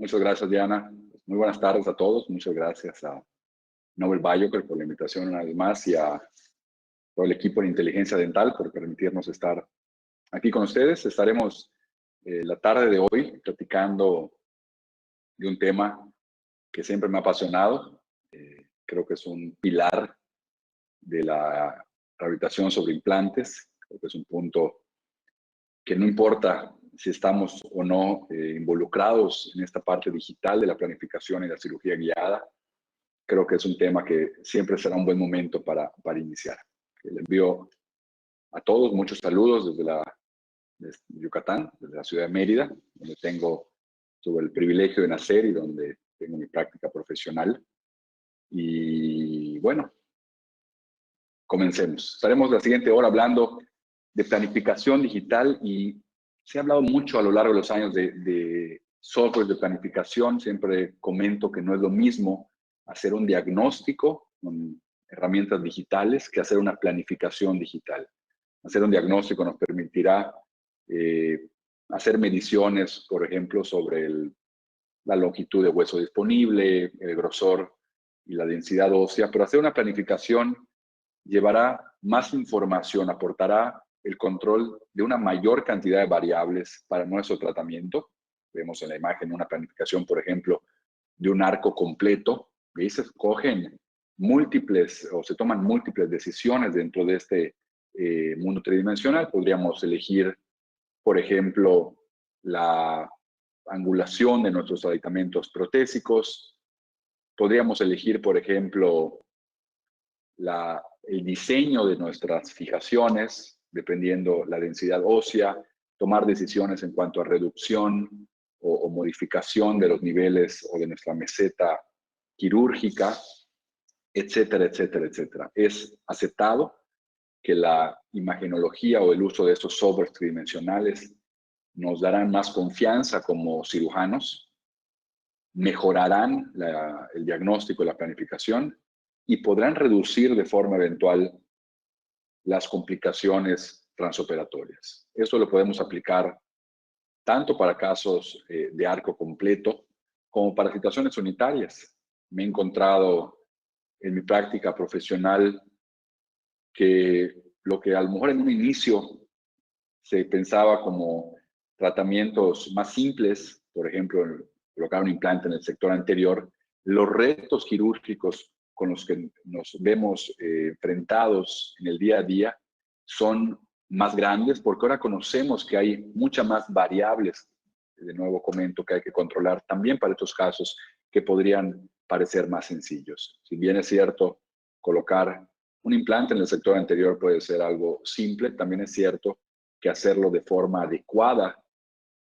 Muchas gracias, Diana. Muy buenas tardes a todos. Muchas gracias a Nobel Biocare por la invitación una vez más y a todo el equipo de Inteligencia Dental por permitirnos estar aquí con ustedes. Estaremos la tarde de hoy platicando de un tema que siempre me ha apasionado. Creo que es un pilar de la rehabilitación sobre implantes. Creo que es un punto que no importa si estamos o no involucrados en esta parte digital de la planificación y la cirugía guiada. Creo que es un tema que siempre será un buen momento para iniciar. Le envío a todos muchos saludos desde Yucatán, desde la ciudad de Mérida, donde tuve el privilegio de nacer y donde tengo mi práctica profesional. Y bueno, comencemos. Estaremos la siguiente hora hablando de planificación digital y se ha hablado mucho a lo largo de los años de software de planificación. Siempre comento que no es lo mismo hacer un diagnóstico con herramientas digitales que hacer una planificación digital. Hacer un diagnóstico nos permitirá hacer mediciones, por ejemplo, sobre la longitud de hueso disponible, el grosor y la densidad ósea, pero hacer una planificación llevará más información, aportará el control de una mayor cantidad de variables para nuestro tratamiento. Vemos en la imagen una planificación, por ejemplo, de un arco completo. Y se escogen múltiples o se toman múltiples decisiones dentro de este mundo tridimensional. Podríamos elegir, por ejemplo, la angulación de nuestros aditamentos protésicos. Podríamos elegir, por ejemplo, el diseño de nuestras fijaciones, dependiendo la densidad ósea, tomar decisiones en cuanto a reducción o modificación de los niveles o de nuestra meseta quirúrgica, etcétera, etcétera, etcétera. Es aceptado que la imagenología o el uso de estos softwares tridimensionales nos darán más confianza como cirujanos, mejorarán el diagnóstico y la planificación y podrán reducir de forma eventual las complicaciones transoperatorias. Esto lo podemos aplicar tanto para casos de arco completo como para situaciones unitarias. Me he encontrado en mi práctica profesional que lo que a lo mejor en un inicio se pensaba como tratamientos más simples, por ejemplo, colocar un implante en el sector anterior, los retos quirúrgicos con los que nos vemos enfrentados en el día a día son más grandes porque ahora conocemos que hay muchas más variables, de nuevo comento, que hay que controlar también para estos casos que podrían parecer más sencillos. Si bien es cierto, colocar un implante en el sector anterior puede ser algo simple, también es cierto que hacerlo de forma adecuada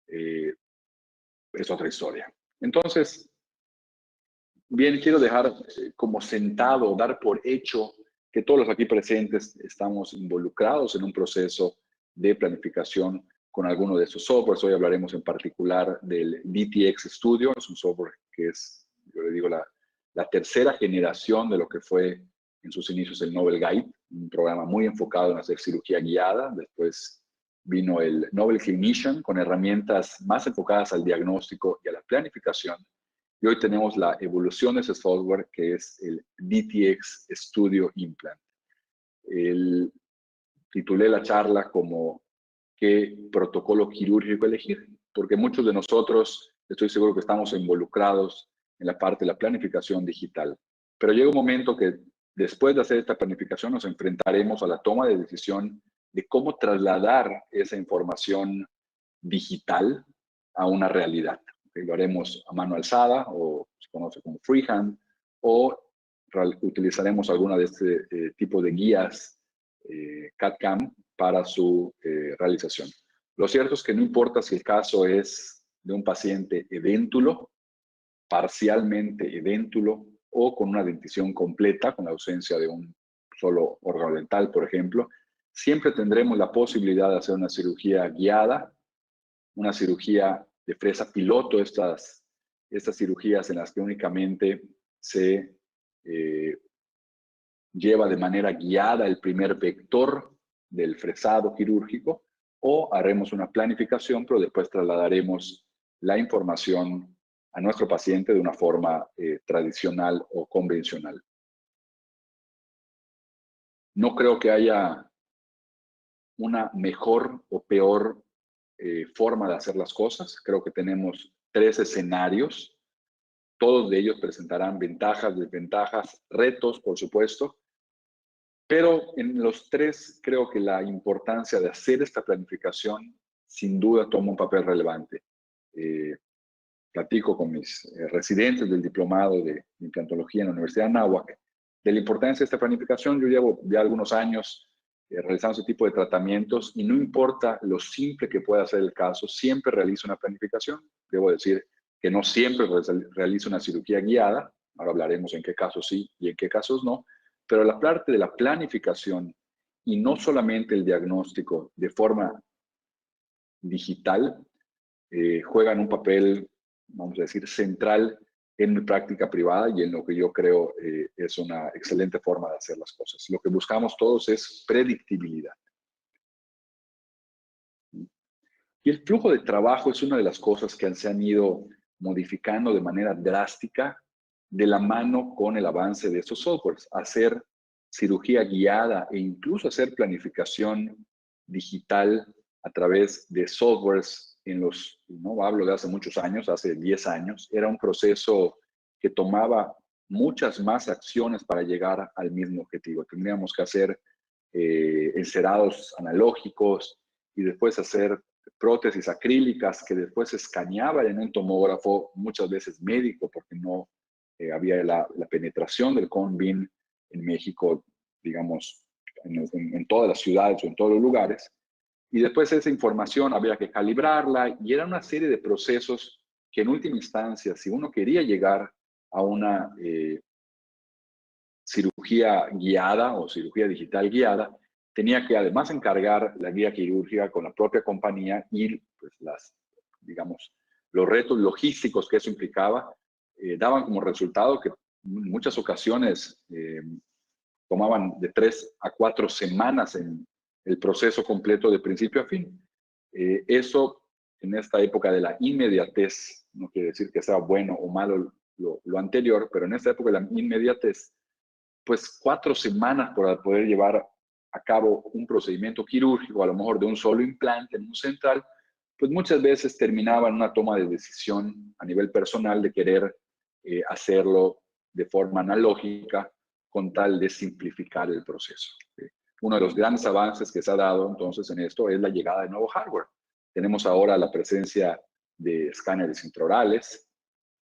es otra historia. Entonces, bien, quiero dejar como sentado, dar por hecho que todos los aquí presentes estamos involucrados en un proceso de planificación con alguno de esos softwares. Hoy hablaremos en particular del DTX Studio. Es un software que es, yo le digo, la tercera generación de lo que fue en sus inicios el Nobel Guide, un programa muy enfocado en hacer cirugía guiada. Después vino el Nobel Clinician con herramientas más enfocadas al diagnóstico y a la planificación. Y hoy tenemos la evolución de ese software que es el DTX Studio Implant. Titulé la charla como ¿qué protocolo quirúrgico elegir? Porque muchos de nosotros, estoy seguro que estamos involucrados en la parte de la planificación digital. Pero llega un momento que después de hacer esta planificación nos enfrentaremos a la toma de decisión de cómo trasladar esa información digital a una realidad. Lo haremos a mano alzada o se conoce como freehand o utilizaremos alguna de este tipo de guías CAD/CAM para su realización. Lo cierto es que no importa si el caso es de un paciente edéntulo, parcialmente edéntulo o con una dentición completa, con la ausencia de un solo órgano dental, por ejemplo, siempre tendremos la posibilidad de hacer una cirugía guiada, una cirugía de fresa piloto, estas cirugías en las que únicamente se lleva de manera guiada el primer vector del fresado quirúrgico, o haremos una planificación, pero después trasladaremos la información a nuestro paciente de una forma tradicional o convencional. No creo que haya una mejor o peor forma de hacer las cosas. Creo que tenemos 3 escenarios. Todos de ellos presentarán ventajas, desventajas, retos, por supuesto. Pero en los 3 creo que la importancia de hacer esta planificación sin duda toma un papel relevante. Platico con mis residentes del diplomado de implantología en la Universidad de Anáhuac de la importancia de esta planificación. Yo llevo ya algunos años realizando ese tipo de tratamientos y no importa lo simple que pueda ser el caso, siempre realizo una planificación. Debo decir que no siempre realizo una cirugía guiada, ahora hablaremos en qué casos sí y en qué casos no, pero la parte de la planificación y no solamente el diagnóstico de forma digital juegan un papel, vamos a decir, central en mi práctica privada y en lo que yo creo es una excelente forma de hacer las cosas. Lo que buscamos todos es predictibilidad. Y el flujo de trabajo es una de las cosas que se han ido modificando de manera drástica de la mano con el avance de estos softwares. Hacer cirugía guiada e incluso hacer planificación digital a través de softwares no hablo de hace muchos años, hace 10 años, era un proceso que tomaba muchas más acciones para llegar al mismo objetivo. Tendríamos que hacer encerados analógicos y después hacer prótesis acrílicas que después se escaneaban en un tomógrafo, muchas veces médico, porque no había la penetración del cone beam en México, digamos, en todas las ciudades o en todos los lugares. Y después esa información había que calibrarla y era una serie de procesos que en última instancia, si uno quería llegar a una cirugía guiada o cirugía digital guiada, tenía que además encargar la guía quirúrgica con la propia compañía y pues digamos, los retos logísticos que eso implicaba daban como resultado que en muchas ocasiones tomaban de 3 a 4 semanas en el proceso completo de principio a fin. Eso en esta época de la inmediatez, no quiere decir que sea bueno o malo lo anterior, pero en esta época de la inmediatez, pues 4 semanas para poder llevar a cabo un procedimiento quirúrgico, a lo mejor de un solo implante en un central, pues muchas veces terminaba en una toma de decisión a nivel personal de querer hacerlo de forma analógica con tal de simplificar el proceso. Uno de los grandes avances que se ha dado entonces en esto es la llegada de nuevo hardware. Tenemos ahora la presencia de escáneres intraorales,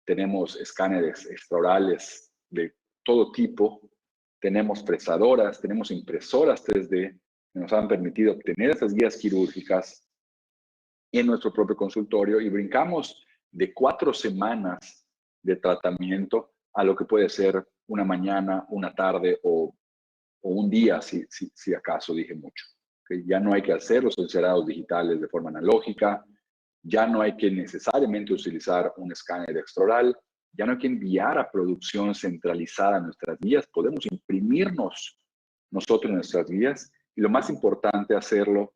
tenemos escáneres extraorales de todo tipo, tenemos fresadoras, tenemos impresoras 3D que nos han permitido obtener esas guías quirúrgicas en nuestro propio consultorio y brincamos de 4 semanas de tratamiento a lo que puede ser una mañana, una tarde o un día, si acaso dije mucho. ¿Okay? Ya no hay que hacer los encerados digitales de forma analógica, ya no hay que necesariamente utilizar un escáner extraoral, ya no hay que enviar a producción centralizada nuestras guías, podemos imprimirnos nosotros nuestras guías y lo más importante, hacerlo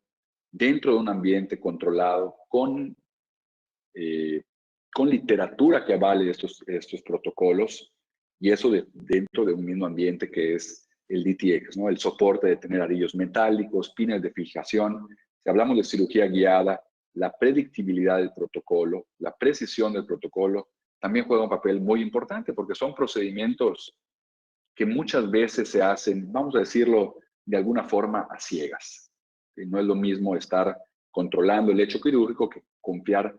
dentro de un ambiente controlado con literatura que avale estos protocolos y eso dentro de un mismo ambiente que es el DTX, ¿no? El soporte de tener anillos metálicos, pines de fijación. Si hablamos de cirugía guiada, la predictibilidad del protocolo, la precisión del protocolo, también juega un papel muy importante porque son procedimientos que muchas veces se hacen, vamos a decirlo de alguna forma, a ciegas. Y no es lo mismo estar controlando el hecho quirúrgico que confiar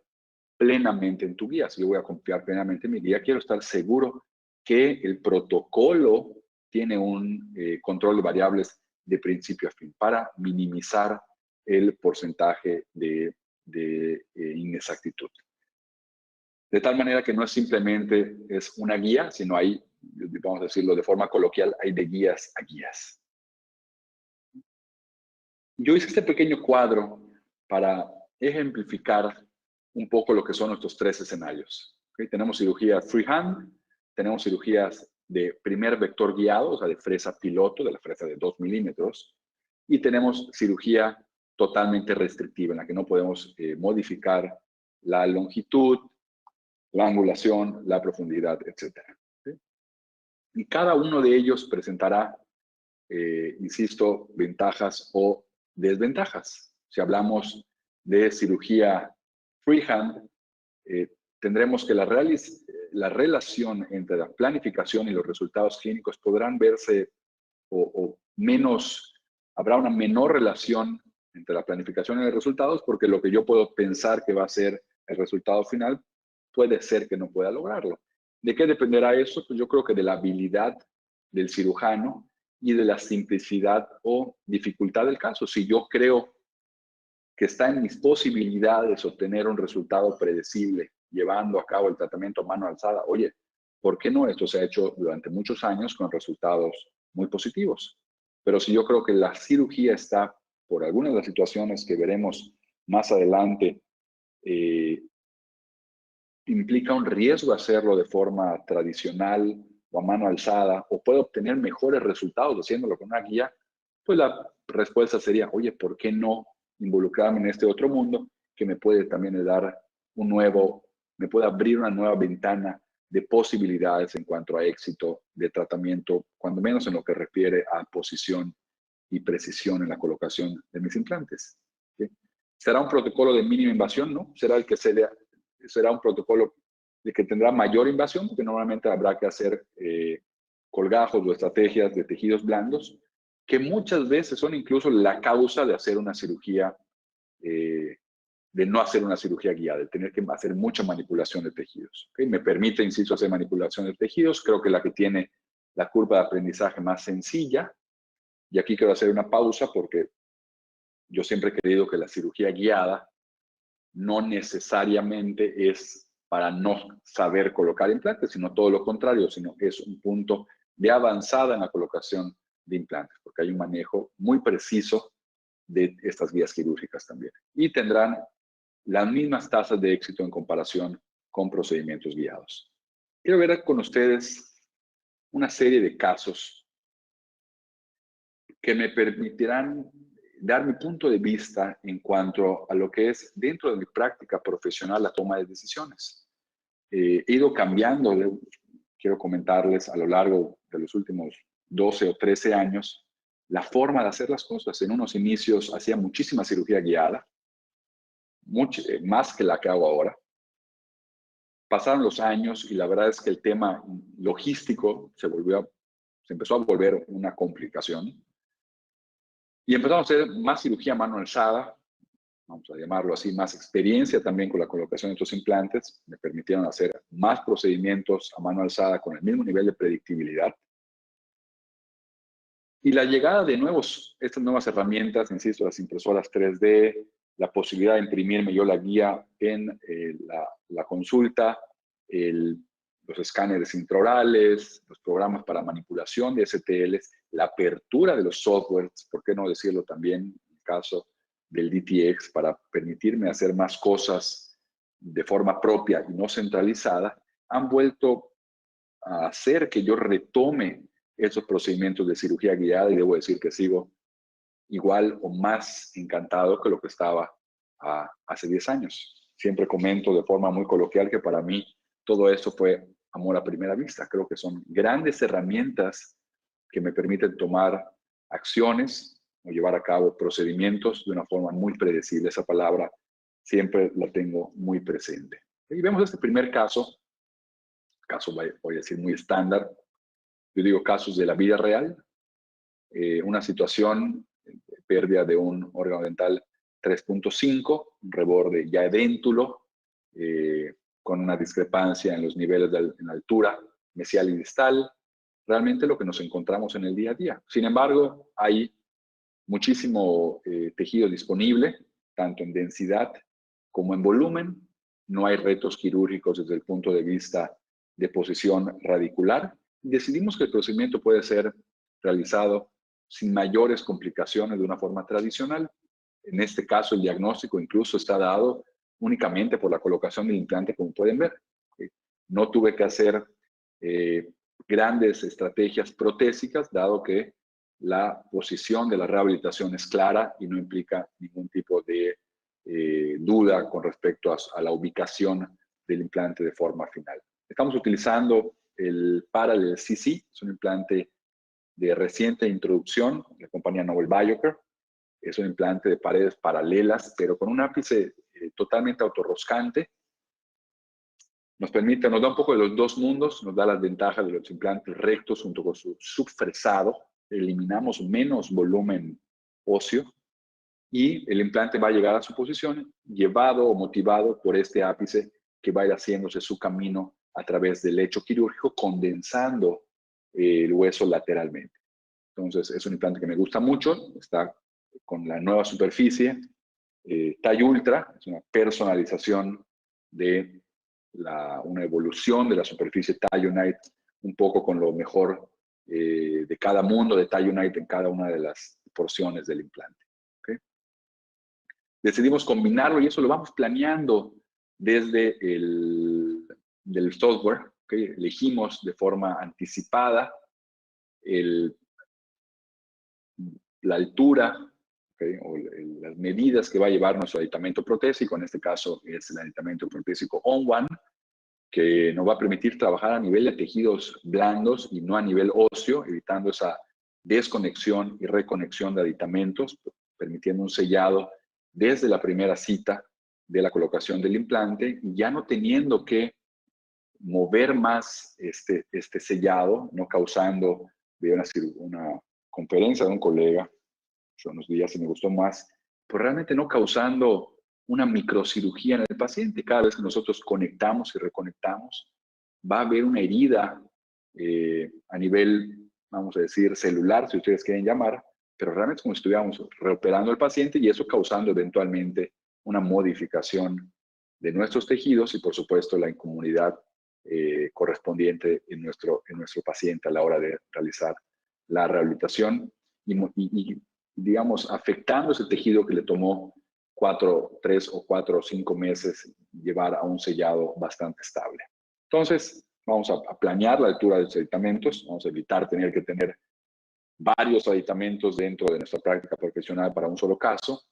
plenamente en tu guía. Si yo voy a confiar plenamente en mi guía, quiero estar seguro que el protocolo tiene un control de variables de principio a fin para minimizar el porcentaje de inexactitud. De tal manera que no es simplemente es una guía, sino hay, vamos a decirlo de forma coloquial, hay de guías a guías. Yo hice este pequeño cuadro para ejemplificar un poco lo que son nuestros 3 escenarios. ¿Okay? Tenemos cirugía freehand, tenemos cirugías de primer vector guiado, o sea, de fresa piloto, de la fresa de 2 milímetros, y tenemos cirugía totalmente restrictiva, en la que no podemos modificar la longitud, la angulación, la profundidad, etc. ¿Sí? Y cada uno de ellos presentará, insisto, ventajas o desventajas. Si hablamos de cirugía freehand, tendremos que la relación entre la planificación y los resultados clínicos podrán verse o menos, habrá una menor relación entre la planificación y los resultados, porque lo que yo puedo pensar que va a ser el resultado final puede ser que no pueda lograrlo. ¿De qué dependerá eso? Pues yo creo que de la habilidad del cirujano y de la simplicidad o dificultad del caso. Si yo creo que está en mis posibilidades obtener un resultado predecible llevando a cabo el tratamiento a mano alzada, oye, ¿por qué no? Esto se ha hecho durante muchos años con resultados muy positivos. Pero si yo creo que la cirugía está, por algunas de las situaciones que veremos más adelante, implica un riesgo hacerlo de forma tradicional o a mano alzada, o puede obtener mejores resultados haciéndolo con una guía, pues la respuesta sería, oye, ¿por qué no involucrarme en este otro mundo que me puede también dar me puede abrir una nueva ventana de posibilidades en cuanto a éxito de tratamiento, cuando menos en lo que refiere a posición y precisión en la colocación de mis implantes? ¿Sí? ¿Será un protocolo de mínima invasión? ¿No? ¿Será el que será un protocolo de que tendrá mayor invasión? Porque normalmente habrá que hacer colgajos o estrategias de tejidos blandos, que muchas veces son incluso la causa de hacer una cirugía, de no hacer una cirugía guiada, de tener que hacer mucha manipulación de tejidos. ¿Okay? Me permite, insisto, hacer manipulación de tejidos. Creo que la que tiene la curva de aprendizaje más sencilla. Y aquí quiero hacer una pausa porque yo siempre he creído que la cirugía guiada no necesariamente es para no saber colocar implantes, sino todo lo contrario, sino que es un punto de avanzada en la colocación de implantes, porque hay un manejo muy preciso de estas guías quirúrgicas también. Y tendrán las mismas tasas de éxito en comparación con procedimientos guiados. Quiero ver con ustedes una serie de casos que me permitirán dar mi punto de vista en cuanto a lo que es dentro de mi práctica profesional la toma de decisiones. He ido cambiando, quiero comentarles, a lo largo de los últimos 12 o 13 años, la forma de hacer las cosas. En unos inicios hacía muchísima cirugía guiada, más que la que hago ahora. Pasaron los años y la verdad es que el tema logístico se empezó a volver una complicación. Y empezamos a hacer más cirugía a mano alzada, vamos a llamarlo así, más experiencia también con la colocación de estos implantes. Me permitieron hacer más procedimientos a mano alzada con el mismo nivel de predictibilidad. Y la llegada de estas nuevas herramientas, insisto, las impresoras 3D, la posibilidad de imprimirme yo la guía en la consulta, los escáneres intraorales, los programas para manipulación de STLs, la apertura de los softwares, ¿por qué no decirlo también en el caso del DTX, para permitirme hacer más cosas de forma propia y no centralizada, han vuelto a hacer que yo retome esos procedimientos de cirugía guiada, y debo decir que sigo igual o más encantado que lo que estaba hace 10 años. Siempre comento de forma muy coloquial que para mí todo eso fue amor a primera vista. Creo que son grandes herramientas que me permiten tomar acciones o llevar a cabo procedimientos de una forma muy predecible. Esa palabra siempre la tengo muy presente. Y vemos este primer caso voy a decir muy estándar. Yo digo casos de la vida real, una situación, pérdida de un órgano dental 3.5, un reborde ya edéntulo, con una discrepancia en los niveles en la altura mesial y distal, realmente lo que nos encontramos en el día a día. Sin embargo, hay muchísimo tejido disponible, tanto en densidad como en volumen. No hay retos quirúrgicos desde el punto de vista de posición radicular. Decidimos que el procedimiento puede ser realizado sin mayores complicaciones de una forma tradicional. En este caso, el diagnóstico incluso está dado únicamente por la colocación del implante, como pueden ver. No tuve que hacer grandes estrategias protésicas, dado que la posición de la rehabilitación es clara y no implica ningún tipo de duda con respecto a la ubicación del implante de forma final. Estamos utilizando el Parallel CC, es un implante de reciente introducción de la compañía Nobel Biocare. Es un implante de paredes paralelas, pero con un ápice totalmente autorroscante. Nos da un poco de los dos mundos, nos da las ventajas de los implantes rectos junto con su subfresado. Eliminamos menos volumen óseo y el implante va a llegar a su posición llevado o motivado por este ápice que va a ir haciéndose su camino a través del lecho quirúrgico, condensando el hueso lateralmente. Entonces, es un implante que me gusta mucho, está con la nueva superficie, TiUltra Ultra, es una personalización de una evolución de la superficie TiUnite, un poco con lo mejor de cada mundo de TiUnite en cada una de las porciones del implante. ¿Okay? Decidimos combinarlo y eso lo vamos planeando desde del software. ¿Okay? Elegimos de forma anticipada la altura, ¿okay? O las medidas que va a llevar nuestro aditamento protésico. En este caso es el aditamento protésico On-One, que nos va a permitir trabajar a nivel de tejidos blandos y no a nivel óseo, evitando esa desconexión y reconexión de aditamentos, permitiendo un sellado desde la primera cita de la colocación del implante y ya no teniendo que mover más este sellado, no causando, vi una conferencia de un colega hace unos días y me gustó más, pero realmente no causando una microcirugía en el paciente. Cada vez que nosotros conectamos y reconectamos, va a haber una herida a nivel, vamos a decir, celular, si ustedes quieren llamar, pero realmente es como si estuviéramos reoperando al paciente y eso causando eventualmente una modificación de nuestros tejidos y, por supuesto, la incomunidad correspondiente en nuestro paciente a la hora de realizar la rehabilitación y digamos, afectando ese tejido que le tomó 3 o 4 o 5 meses llevar a un sellado bastante estable. Entonces, vamos a planear la altura de los aditamentos, vamos a evitar tener que tener varios aditamentos dentro de nuestra práctica profesional para un solo caso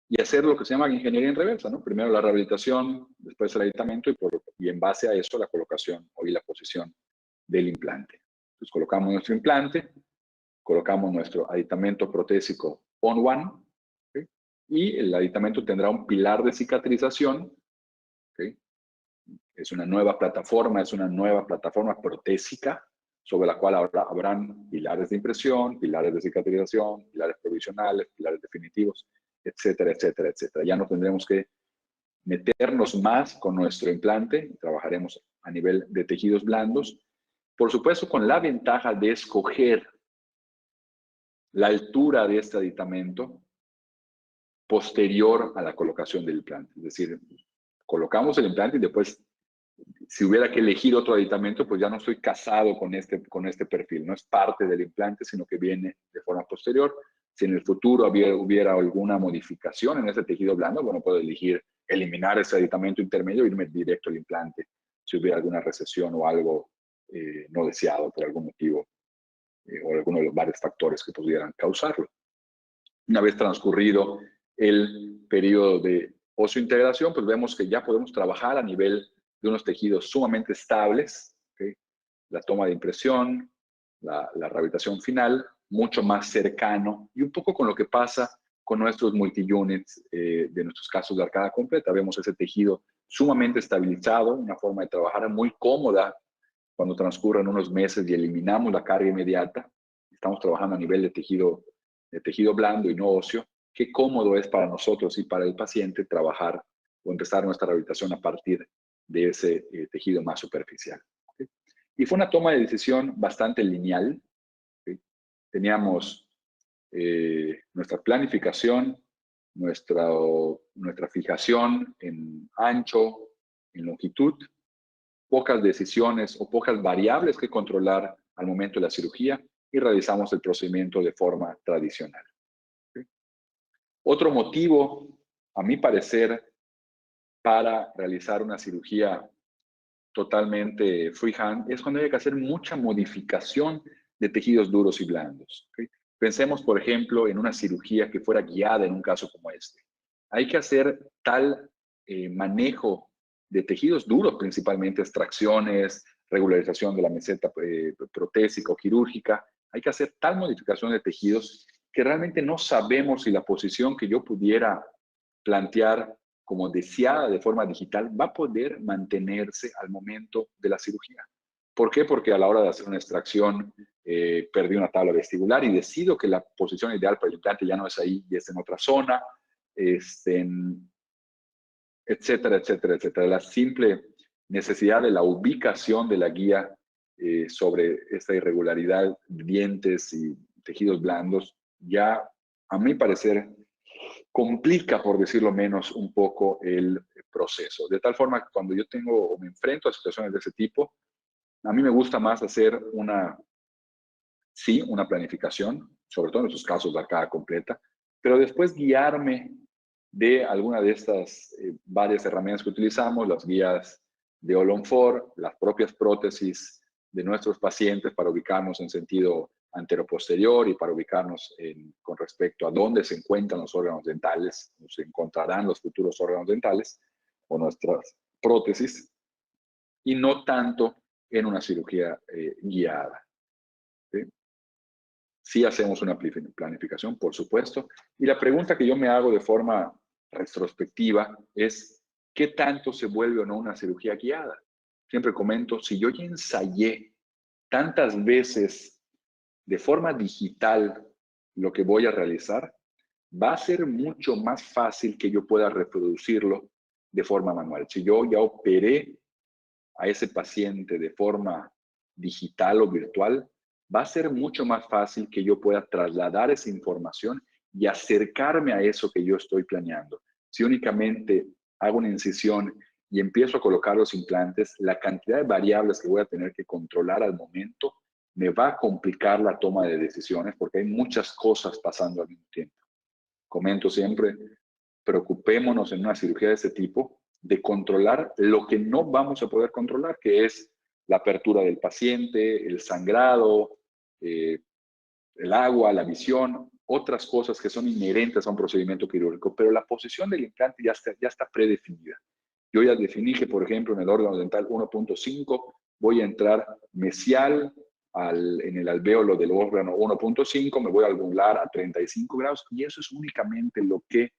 y hacer lo que se llama ingeniería en reversa, ¿no? Primero la rehabilitación, después el aditamento y en base a eso la colocación y la posición del implante. Entonces, colocamos nuestro implante, colocamos nuestro aditamento protésico On-One, ¿okay? Y el aditamento tendrá un pilar de cicatrización, ¿okay? Es una nueva plataforma protésica sobre la cual habrán pilares de impresión, pilares de cicatrización, pilares provisionales, pilares definitivos, etcétera, etcétera, etcétera. Ya no tendremos que meternos más con nuestro implante, trabajaremos a nivel de tejidos blandos, por supuesto con la ventaja de escoger la altura de este aditamento posterior a la colocación del implante. Es decir, colocamos el implante y después, si hubiera que elegir otro aditamento, pues ya no estoy casado con este perfil. No es parte del implante, sino que viene de forma posterior. Si en el futuro hubiera alguna modificación en ese tejido blando, bueno, puedo elegir eliminar ese aditamento intermedio e irme directo al implante si hubiera alguna recesión o algo no deseado por algún motivo o alguno de los varios factores que pudieran causarlo. Una vez transcurrido el periodo de oseointegración, pues vemos que ya podemos trabajar a nivel de unos tejidos sumamente estables, ¿okay? La toma de impresión, la rehabilitación final, mucho más cercano y un poco con lo que pasa con nuestros multi-units de nuestros casos de arcada completa. Vemos ese tejido sumamente estabilizado, una forma de trabajar muy cómoda cuando transcurren unos meses y eliminamos la carga inmediata. Estamos trabajando a nivel de tejido blando y no óseo. Qué cómodo es para nosotros y para el paciente trabajar o empezar nuestra rehabilitación a partir de ese tejido más superficial. ¿Okay? Y fue una toma de decisión bastante lineal. ¿Okay? Teníamos nuestra planificación, nuestra fijación en ancho, en longitud, pocas decisiones o pocas variables que controlar al momento de la cirugía y realizamos el procedimiento de forma tradicional. ¿Okay? Otro motivo, a mi parecer, para realizar una cirugía totalmente freehand es cuando hay que hacer mucha modificación de tejidos duros y blandos. ¿Okay? Pensemos, por ejemplo, en una cirugía que fuera guiada en un caso como este. Hay que hacer tal manejo de tejidos duros, principalmente extracciones, regularización de la meseta protésica o quirúrgica. Hay que hacer tal modificación de tejidos que realmente no sabemos si la posición que yo pudiera plantear como deseada de forma digital va a poder mantenerse al momento de la cirugía. ¿Por qué? Porque a la hora de hacer una extracción perdí una tabla vestibular y decido que la posición ideal para el implante ya no es ahí y es en otra zona, etcétera, etcétera, etcétera. La simple necesidad de la ubicación de la guía sobre esta irregularidad, dientes y tejidos blandos, ya a mi parecer complica, por decirlo menos, un poco el proceso. De tal forma que cuando yo tengo o me enfrento a situaciones de ese tipo, a mí me gusta más hacer una planificación, sobre todo en esos casos de arcada completa, pero después guiarme de alguna de estas varias herramientas que utilizamos, las guías de Olonfor, las propias prótesis de nuestros pacientes para ubicarnos en sentido anteroposterior y para ubicarnos con respecto a dónde se encuentran los órganos dentales, o se encontrarán los futuros órganos dentales o nuestras prótesis, y no tanto en una cirugía guiada. ¿Sí? Sí hacemos una planificación, por supuesto, y la pregunta que yo me hago de forma retrospectiva es, ¿qué tanto se vuelve o no una cirugía guiada? Siempre comento, si yo ya ensayé tantas veces de forma digital lo que voy a realizar, va a ser mucho más fácil que yo pueda reproducirlo de forma manual. Si yo ya operé a ese paciente de forma digital o virtual, va a ser mucho más fácil que yo pueda trasladar esa información y acercarme a eso que yo estoy planeando. Si únicamente hago una incisión y empiezo a colocar los implantes, la cantidad de variables que voy a tener que controlar al momento me va a complicar la toma de decisiones porque hay muchas cosas pasando al mismo tiempo. Comento siempre, preocupémonos en una cirugía de ese tipo de controlar lo que no vamos a poder controlar, que es la apertura del paciente, el sangrado, el agua, la visión, otras cosas que son inherentes a un procedimiento quirúrgico, pero la posición del implante ya está predefinida. Yo ya definí que, por ejemplo, en el órgano dental 1.5 voy a entrar mesial en el alvéolo del órgano 1.5, me voy a alveolar a 35 grados y eso es únicamente lo que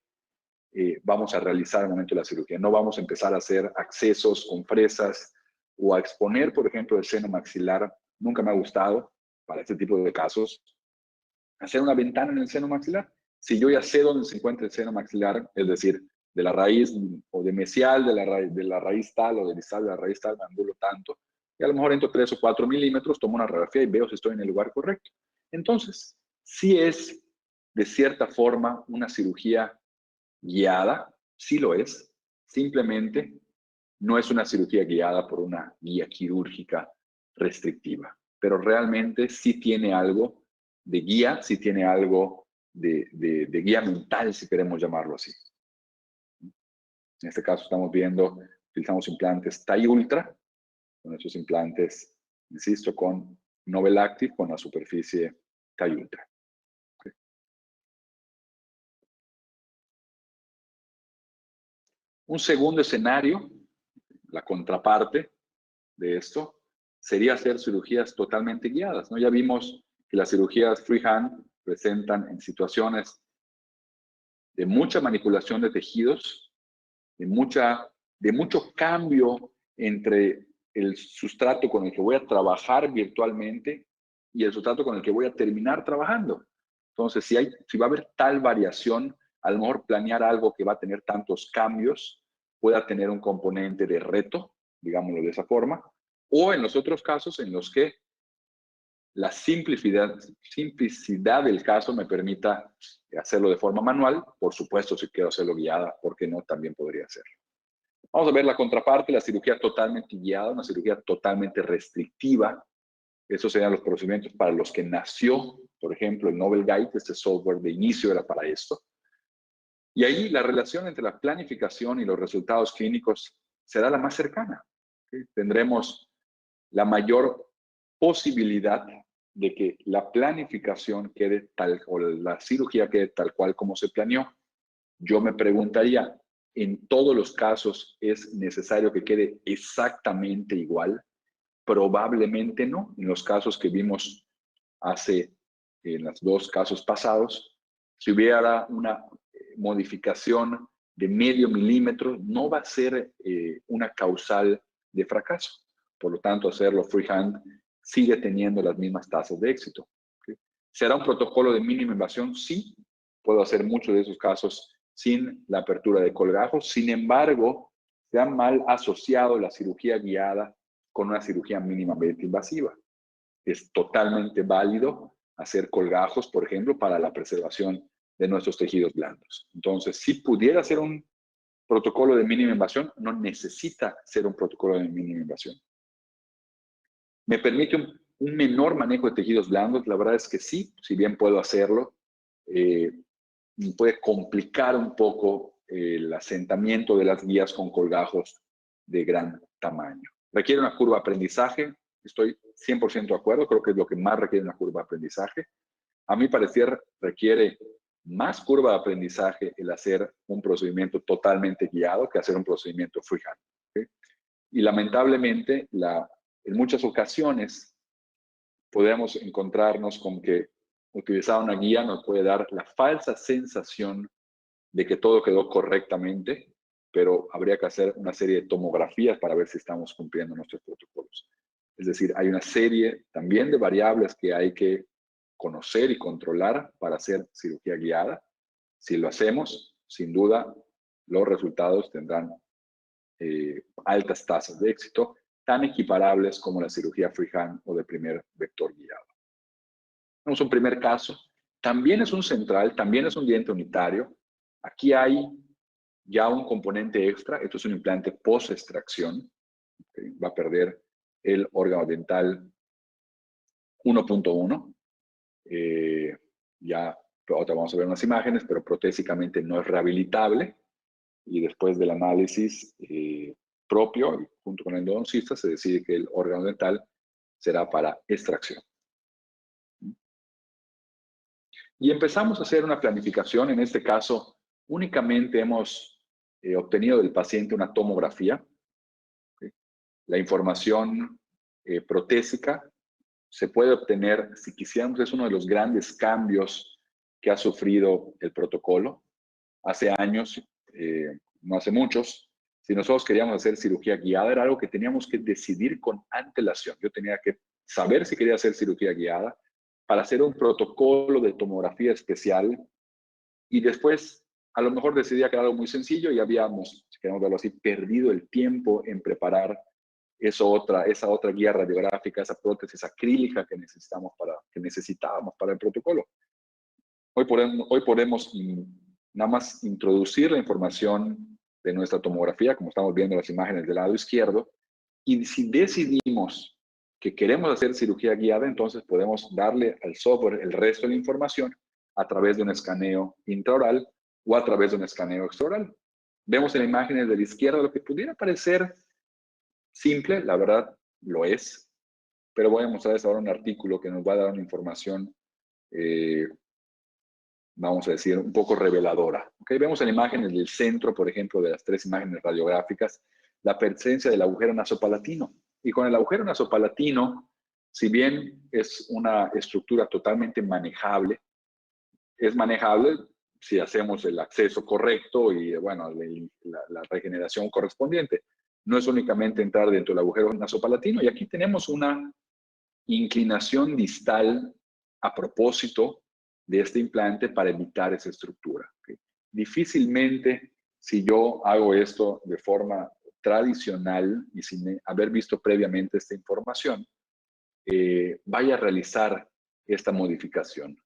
vamos a realizar al momento de la cirugía. No vamos a empezar a hacer accesos con fresas o a exponer, por ejemplo, el seno maxilar. Nunca me ha gustado, para este tipo de casos, hacer una ventana en el seno maxilar. Si yo ya sé dónde se encuentra el seno maxilar, es decir, de la raíz o de mesial de la raíz tal o de distal de la raíz tal, me angulo tanto, y a lo mejor entro 3 o 4 milímetros, tomo una radiografía y veo si estoy en el lugar correcto. Entonces, sí es, de cierta forma, una cirugía guiada, sí lo es, simplemente no es una cirugía guiada por una guía quirúrgica restrictiva, pero realmente sí tiene algo de guía, sí tiene algo de guía mental, si queremos llamarlo así. En este caso estamos viendo, utilizamos implantes TAI Ultra, con esos implantes, insisto, con Novel Active, con la superficie TAI Ultra. Un segundo escenario, la contraparte de esto, sería hacer cirugías totalmente guiadas, ¿no? Ya vimos que las cirugías freehand presentan en situaciones de mucha manipulación de tejidos, de mucho cambio entre el sustrato con el que voy a trabajar virtualmente y el sustrato con el que voy a terminar trabajando. Entonces, si va a haber tal variación, a lo mejor planear algo que va a tener tantos cambios pueda tener un componente de reto, digámoslo de esa forma, o en los otros casos en los que la simplicidad del caso me permita hacerlo de forma manual. Por supuesto, si quiero hacerlo guiada, ¿por qué no? También podría hacerlo. Vamos a ver la contraparte, la cirugía totalmente guiada, una cirugía totalmente restrictiva. Esos serían los procedimientos para los que nació, por ejemplo, el Novel Guide, este software de inicio era para esto. Y ahí la relación entre la planificación y los resultados clínicos será la más cercana. ¿Sí? Tendremos la mayor posibilidad de que la planificación quede tal o la cirugía quede tal cual como se planeó. Yo me preguntaría, en todos los casos es necesario que quede exactamente igual. Probablemente no. En los casos que vimos en los dos casos pasados, si hubiera una modificación de medio milímetro, no va a ser una causal de fracaso. Por lo tanto, hacerlo freehand sigue teniendo las mismas tasas de éxito. ¿Okay? ¿Será un protocolo de mínima invasión? Sí, puedo hacer muchos de esos casos sin la apertura de colgajos. Sin embargo, se ha mal asociado la cirugía guiada con una cirugía mínimamente invasiva. Es totalmente válido hacer colgajos, por ejemplo, para la preservación de nuestros tejidos blandos. Entonces, si pudiera ser un protocolo de mínima invasión, no necesita ser un protocolo de mínima invasión. ¿Me permite un menor manejo de tejidos blandos? La verdad es que sí, si bien puedo hacerlo, puede complicar un poco el asentamiento de las guías con colgajos de gran tamaño. ¿Requiere una curva de aprendizaje? Estoy 100% de acuerdo, creo que es lo que más requiere una curva de aprendizaje. A mi parecer, requiere más curva de aprendizaje el hacer un procedimiento totalmente guiado que hacer un procedimiento freehand. ¿Okay? Y lamentablemente, en muchas ocasiones, podemos encontrarnos con que utilizar una guía nos puede dar la falsa sensación de que todo quedó correctamente, pero habría que hacer una serie de tomografías para ver si estamos cumpliendo nuestros protocolos. Es decir, hay una serie también de variables que hay que conocer y controlar para hacer cirugía guiada. Si lo hacemos, sin duda, los resultados tendrán altas tasas de éxito, tan equiparables como la cirugía freehand o de primer vector guiado. Tenemos un primer caso. También es un central, también es un diente unitario. Aquí hay ya un componente extra. Esto es un implante post-extracción. ¿Okay? Va a perder el órgano dental 1.1. Ya ahora vamos a ver unas imágenes, pero protésicamente no es rehabilitable. Y después del análisis propio, junto con el endodoncista, se decide que el órgano dental será para extracción. Y empezamos a hacer una planificación. En este caso, únicamente hemos obtenido del paciente una tomografía. ¿Okay? La información protésica se puede obtener, si quisiéramos, es uno de los grandes cambios que ha sufrido el protocolo. Hace años, no hace muchos, si nosotros queríamos hacer cirugía guiada, era algo que teníamos que decidir con antelación. Yo tenía que saber si quería hacer cirugía guiada para hacer un protocolo de tomografía especial y después a lo mejor decidía que era algo muy sencillo y habíamos, si queremos verlo así, perdido el tiempo en preparar esa otra guía radiográfica, esa prótesis acrílica que necesitábamos para el protocolo. Hoy podemos nada más introducir la información de nuestra tomografía, como estamos viendo las imágenes del lado izquierdo, y si decidimos que queremos hacer cirugía guiada, entonces podemos darle al software el resto de la información a través de un escaneo intraoral o a través de un escaneo extraoral. Vemos en la imagen de la izquierda lo que pudiera parecer simple, la verdad lo es, pero voy a mostrarles ahora un artículo que nos va a dar una información vamos a decir, un poco reveladora. ¿Okay? Vemos en imágenes del centro, por ejemplo, de las tres imágenes radiográficas, la presencia del agujero nasopalatino. Y con el agujero nasopalatino, si bien es una estructura totalmente manejable, es manejable si hacemos el acceso correcto y, bueno, la regeneración correspondiente. No es únicamente entrar dentro del agujero nasopalatino. Y aquí tenemos una inclinación distal a propósito de este implante para evitar esa estructura. ¿Okay? Difícilmente, si yo hago esto de forma tradicional y sin haber visto previamente esta información, vaya a realizar esta modificación.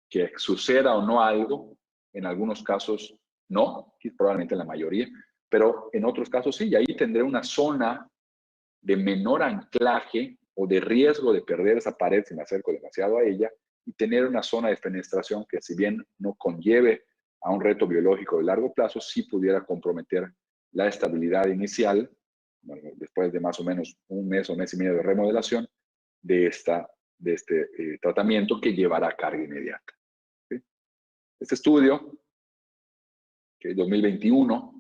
Que suceda o no algo, en algunos casos no, probablemente en la mayoría, pero en otros casos sí, y ahí tendré una zona de menor anclaje o de riesgo de perder esa pared si me acerco demasiado a ella y tener una zona de fenestración que, si bien no conlleve a un reto biológico de largo plazo, sí pudiera comprometer la estabilidad inicial, bueno, después de más o menos un mes o mes y medio de remodelación de este tratamiento que llevará carga inmediata. ¿Sí? Este estudio, que es 2021,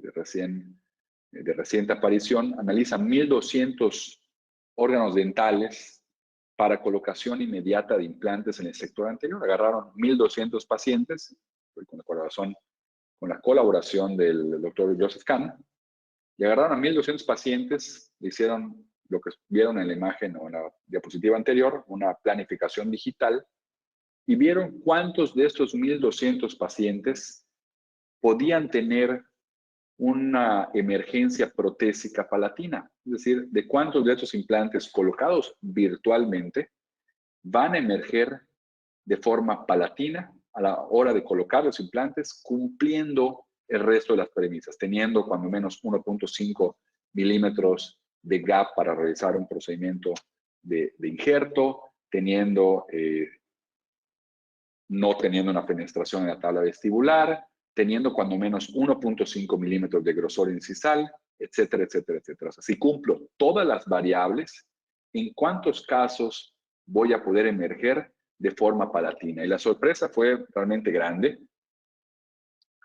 de reciente aparición, analiza 1.200 órganos dentales para colocación inmediata de implantes en el sector anterior. Agarraron 1.200 pacientes, con la colaboración del doctor Joseph Kahn, y agarraron a 1.200 pacientes, le hicieron lo que vieron en la imagen o en la diapositiva anterior, una planificación digital, y vieron cuántos de estos 1.200 pacientes podían tener una emergencia protésica palatina, es decir, de cuántos de estos implantes colocados virtualmente van a emerger de forma palatina a la hora de colocar los implantes, cumpliendo el resto de las premisas, teniendo cuando menos 1.5 milímetros de gap para realizar un procedimiento de injerto, no teniendo una fenestración en la tabla vestibular, teniendo cuando menos 1.5 milímetros de grosor incisal, etcétera, etcétera, etcétera. O sea, si cumplo todas las variables, ¿en cuántos casos voy a poder emerger de forma palatina? Y la sorpresa fue realmente grande,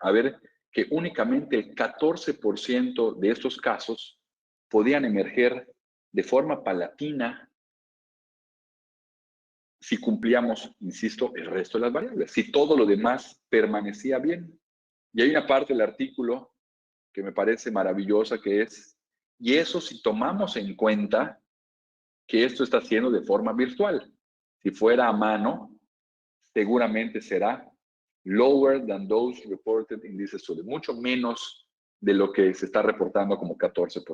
a ver que únicamente el 14% de estos casos podían emerger de forma palatina si cumplíamos, insisto, el resto de las variables, si todo lo demás permanecía bien. Y hay una parte del artículo que me parece maravillosa que es, y eso si tomamos en cuenta que esto está haciendo de forma virtual. Si fuera a mano, seguramente será lower than those reported in this study, mucho menos de lo que se está reportando como 14%.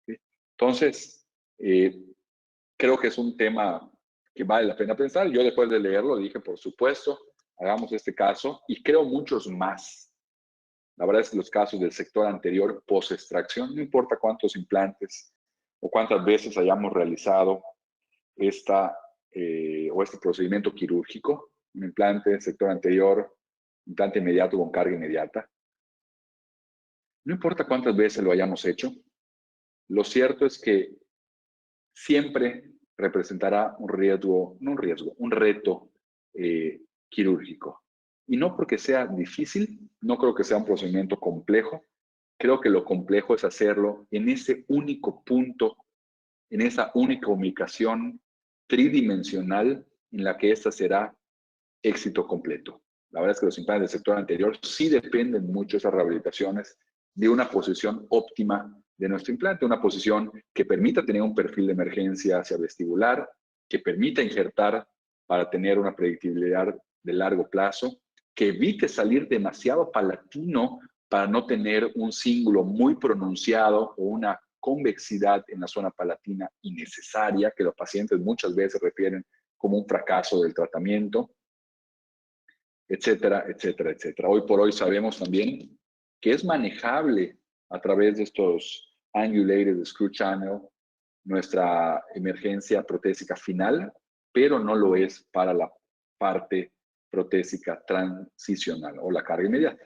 ¿Sí? Entonces, creo que es un tema que vale la pena pensar. Yo después de leerlo dije, por supuesto, hagamos este caso y creo muchos más. La verdad es que los casos del sector anterior, post-extracción, no importa cuántos implantes o cuántas veces hayamos realizado este procedimiento quirúrgico, un implante, sector anterior, implante inmediato con carga inmediata. No importa cuántas veces lo hayamos hecho, lo cierto es que siempre representará un riesgo, no un riesgo, un reto quirúrgico. Y no porque sea difícil, no creo que sea un procedimiento complejo, creo que lo complejo es hacerlo en ese único punto, en esa única ubicación tridimensional en la que esta será éxito completo. La verdad es que los implantes del sector anterior sí dependen mucho de esas rehabilitaciones de una posición óptima de nuestro implante, una posición que permita tener un perfil de emergencia hacia vestibular, que permita injertar para tener una predictibilidad de largo plazo, que evite salir demasiado palatino para no tener un cíngulo muy pronunciado o una convexidad en la zona palatina innecesaria, que los pacientes muchas veces refieren como un fracaso del tratamiento, etcétera, etcétera, etcétera. Hoy por hoy sabemos también que es manejable a través de estos angulated screw channel nuestra emergencia protésica final, pero no lo es para la parte protésica transicional o la carga inmediata.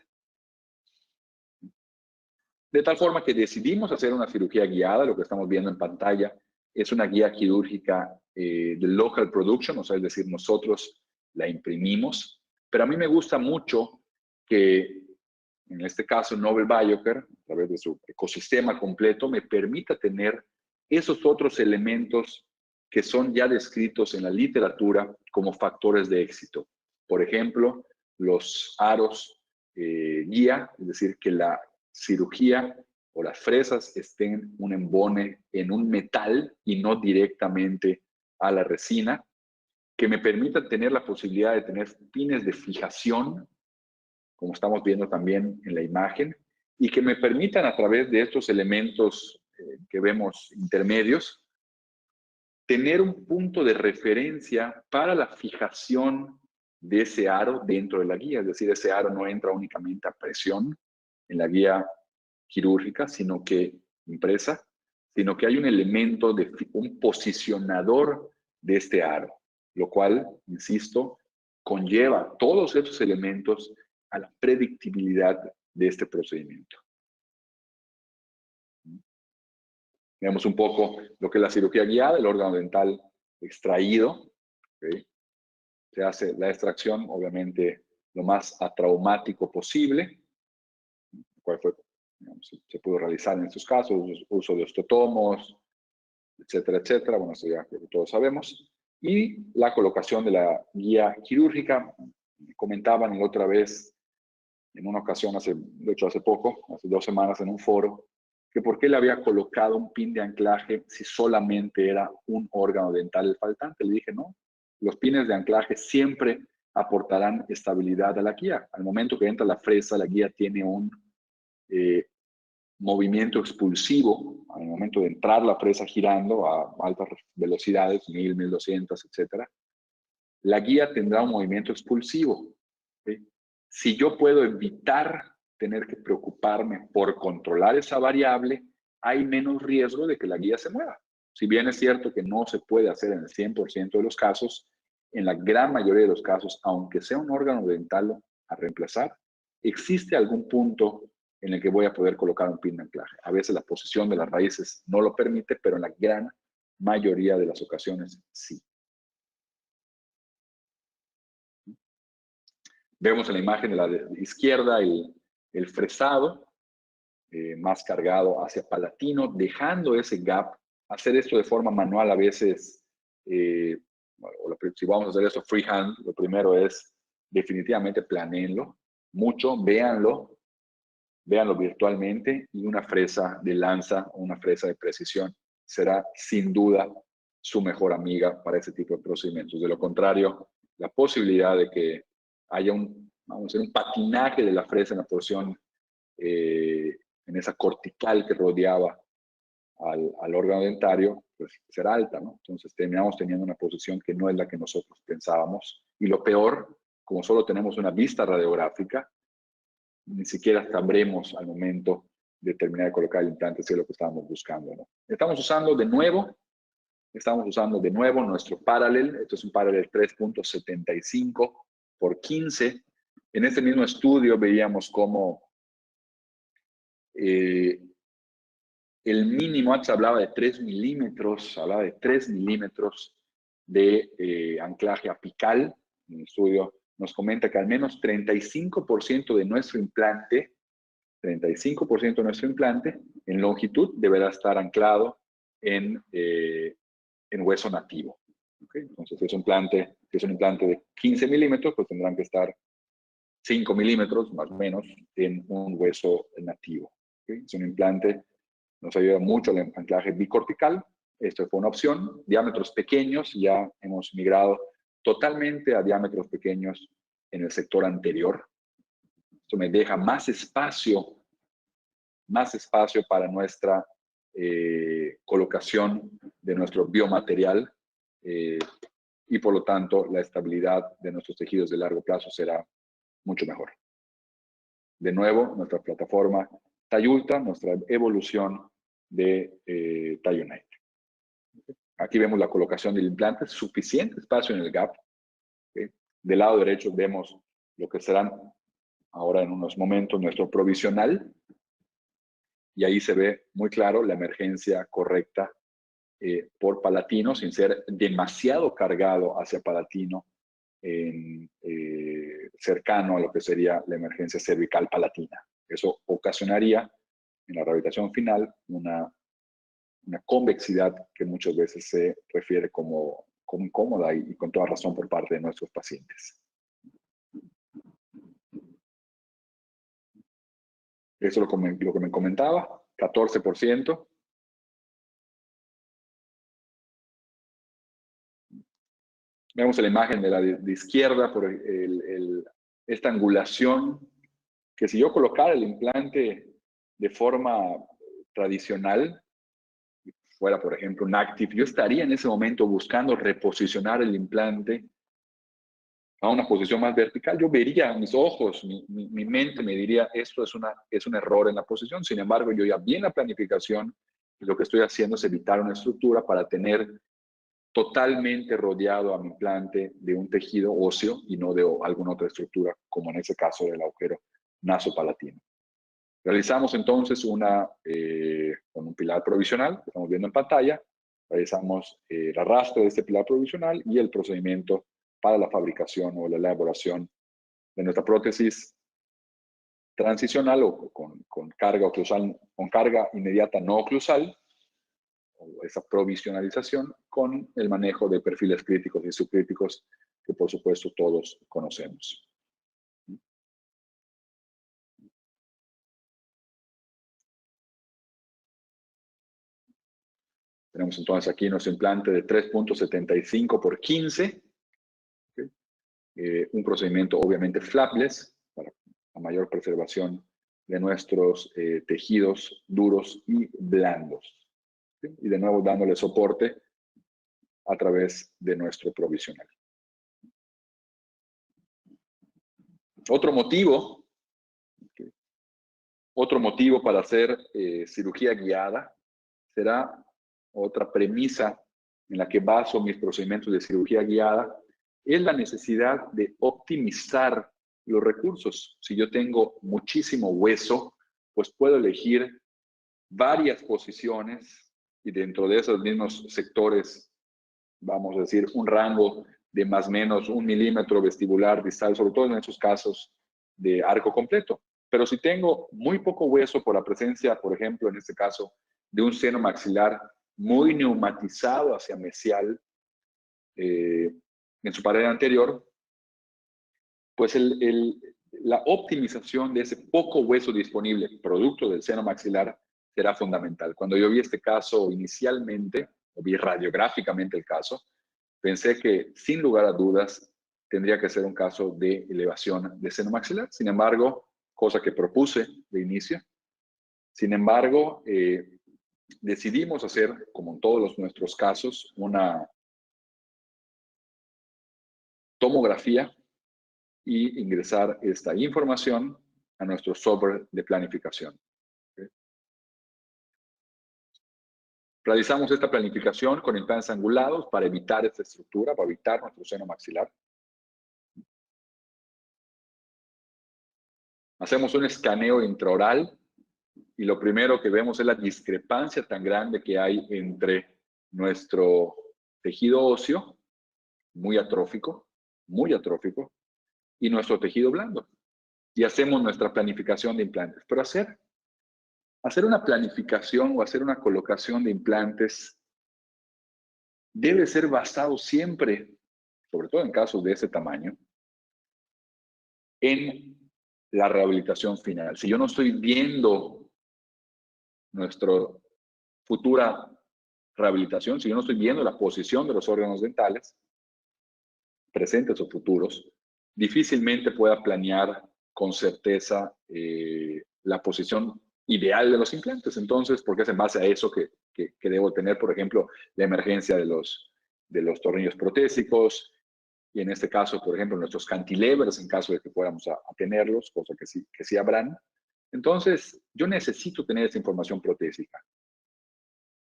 De tal forma que decidimos hacer una cirugía guiada, lo que estamos viendo en pantalla es una guía quirúrgica de local production, o sea, es decir, nosotros la imprimimos, pero a mí me gusta mucho que, en este caso, Nobel Biocare, a través de su ecosistema completo, me permita tener esos otros elementos que son ya descritos en la literatura como factores de éxito. Por ejemplo, los aros guía, es decir, que la cirugía o las fresas estén un embone en un metal y no directamente a la resina, que me permita tener la posibilidad de tener pines de fijación, como estamos viendo también en la imagen, y que me permitan a través de estos elementos que vemos intermedios, tener un punto de referencia para la fijación de ese aro dentro de la guía. Es decir, ese aro no entra únicamente a presión en la guía quirúrgica, sino que impresa, sino que hay un elemento de un posicionador de este aro, lo cual, insisto, conlleva todos estos elementos a la predictibilidad de este procedimiento. Veamos un poco lo que es la cirugía guiada, el órgano dental extraído. ¿Okay? Se hace la extracción, obviamente, lo más atraumático posible, cual fue digamos, se pudo realizar en estos casos, uso de osteotomos, etcétera, etcétera. Bueno, eso ya creo que todos sabemos. Y la colocación de la guía quirúrgica. Comentaban la otra vez, en una ocasión, de hecho hace poco, hace 2 semanas en un foro, que por qué le había colocado un pin de anclaje si solamente era un órgano dental el faltante. Le dije, no, los pines de anclaje siempre aportarán estabilidad a la guía. Al momento que entra la fresa, la guía tiene un movimiento expulsivo. Al momento de entrar la fresa girando a altas velocidades, 1000, 1200, etcétera, la guía tendrá un movimiento expulsivo. ¿Sí? Si yo puedo evitar tener que preocuparme por controlar esa variable, hay menos riesgo de que la guía se mueva. Si bien es cierto que no se puede hacer en el 100% de los casos, en la gran mayoría de los casos, aunque sea un órgano dental a reemplazar, existe algún punto en el que voy a poder colocar un pin de anclaje. A veces la posición de las raíces no lo permite, pero en la gran mayoría de las ocasiones sí. Vemos en la imagen de la izquierda el fresado, más cargado hacia palatino, dejando ese gap. Hacer esto de forma manual a veces, si vamos a hacer esto freehand, lo primero es definitivamente planeenlo mucho, véanlo virtualmente, y una fresa de lanza o una fresa de precisión será sin duda su mejor amiga para ese tipo de procedimientos. De lo contrario, la posibilidad de que haya un patinaje de la fresa en la porción, en esa cortical que rodeaba al órgano dentario, pues será alta, ¿no? Entonces terminamos teniendo una posición que no es la que nosotros pensábamos. Y lo peor, como solo tenemos una vista radiográfica, ni siquiera sabremos al momento de terminar de colocar el implante si es lo que estábamos buscando, ¿no? Estamos usando de nuevo nuestro Parallel. Esto es un Parallel 3.75 por 15. En este mismo estudio veíamos cómo el mínimo, antes hablaba de 3 milímetros, de anclaje apical. En el estudio nos comenta que al menos 35% de nuestro implante, en longitud deberá estar anclado en hueso nativo. ¿Okay? Entonces, si es un implante de 15 milímetros, pues tendrán que estar 5 milímetros más o menos en un hueso nativo. ¿Okay? Es un implante, nos ayuda mucho el anclaje bicortical. Esto fue una opción. Diámetros pequeños, ya hemos migrado totalmente a diámetros pequeños en el sector anterior. Esto me deja más espacio para nuestra colocación de nuestro biomaterial, y por lo tanto la estabilidad de nuestros tejidos de largo plazo será mucho mejor. De nuevo, nuestra plataforma TiUltra, nuestra evolución de TiUnite. Aquí vemos la colocación del implante, suficiente espacio en el gap. ¿Okay? Del lado derecho vemos lo que serán ahora en unos momentos nuestro provisional, y ahí se ve muy claro la emergencia correcta por palatino, sin ser demasiado cargado hacia palatino, cercano a lo que sería la emergencia cervical palatina. Eso ocasionaría en la rehabilitación final una convexidad que muchas veces se refiere como incómoda, y con toda razón por parte de nuestros pacientes. Eso es lo que me comentaba, 14%. Vemos la imagen de la de izquierda por esta angulación, que si yo colocara el implante de forma tradicional, fuera por ejemplo un Active, yo estaría en ese momento buscando reposicionar el implante a una posición más vertical. Yo vería mis ojos, mi mente me diría, esto es un error en la posición. Sin embargo, yo ya vi en la planificación, y lo que estoy haciendo es evitar una estructura para tener totalmente rodeado a mi implante de un tejido óseo y no de alguna otra estructura, como en ese caso del agujero nasopalatino. Realizamos entonces con un pilar provisional, que estamos viendo en pantalla, realizamos el arrastre de este pilar provisional y el procedimiento para la fabricación o la elaboración de nuestra prótesis transicional o con carga oclusal, con carga inmediata no oclusal, o esa provisionalización, con el manejo de perfiles críticos y subcríticos que por supuesto todos conocemos. Tenemos entonces aquí nuestro implante de 3.75 por 15, ¿okay? Un procedimiento obviamente flapless para la mayor preservación de nuestros tejidos duros y blandos. ¿Okay? Y de nuevo dándole soporte a través de nuestro provisional. Otro motivo para hacer cirugía guiada será otra premisa en la que baso mis procedimientos de cirugía guiada, es la necesidad de optimizar los recursos. Si yo tengo muchísimo hueso, pues puedo elegir varias posiciones y dentro de esos mismos sectores, vamos a decir, un rango de más o menos 1 milímetro vestibular distal, sobre todo en esos casos de arco completo. Pero si tengo muy poco hueso por la presencia, por ejemplo, en este caso, de un seno maxilar muy neumatizado hacia mesial en su pared anterior, pues la optimización de ese poco hueso disponible, producto del seno maxilar, será fundamental. Cuando yo vi este caso inicialmente, o vi radiográficamente el caso, pensé que sin lugar a dudas tendría que ser un caso de elevación de seno maxilar. Sin embargo, cosa que propuse de inicio, sin embargo, decidimos hacer, como en todos nuestros casos, una tomografía y ingresar esta información a nuestro software de planificación. ¿Okay? Realizamos esta planificación con implantes angulados para evitar esta estructura, para evitar nuestro seno maxilar. Hacemos un escaneo intraoral y lo primero que vemos es la discrepancia tan grande que hay entre nuestro tejido óseo, muy atrófico, y nuestro tejido blando. Y hacemos nuestra planificación de implantes. Pero hacer una planificación o hacer una colocación de implantes debe ser basado siempre, sobre todo en casos de ese tamaño, en la rehabilitación final. Si yo no estoy viendo nuestra futura rehabilitación, si yo no estoy viendo la posición de los órganos dentales, presentes o futuros, difícilmente pueda planear con certeza la posición ideal de los implantes. Entonces, porque es en base a eso que debo tener, por ejemplo, la emergencia de los tornillos protésicos, y en este caso, por ejemplo, nuestros cantilevers, en caso de que podamos a tenerlos, cosa que sí habrán. Entonces, yo necesito tener esa información protésica.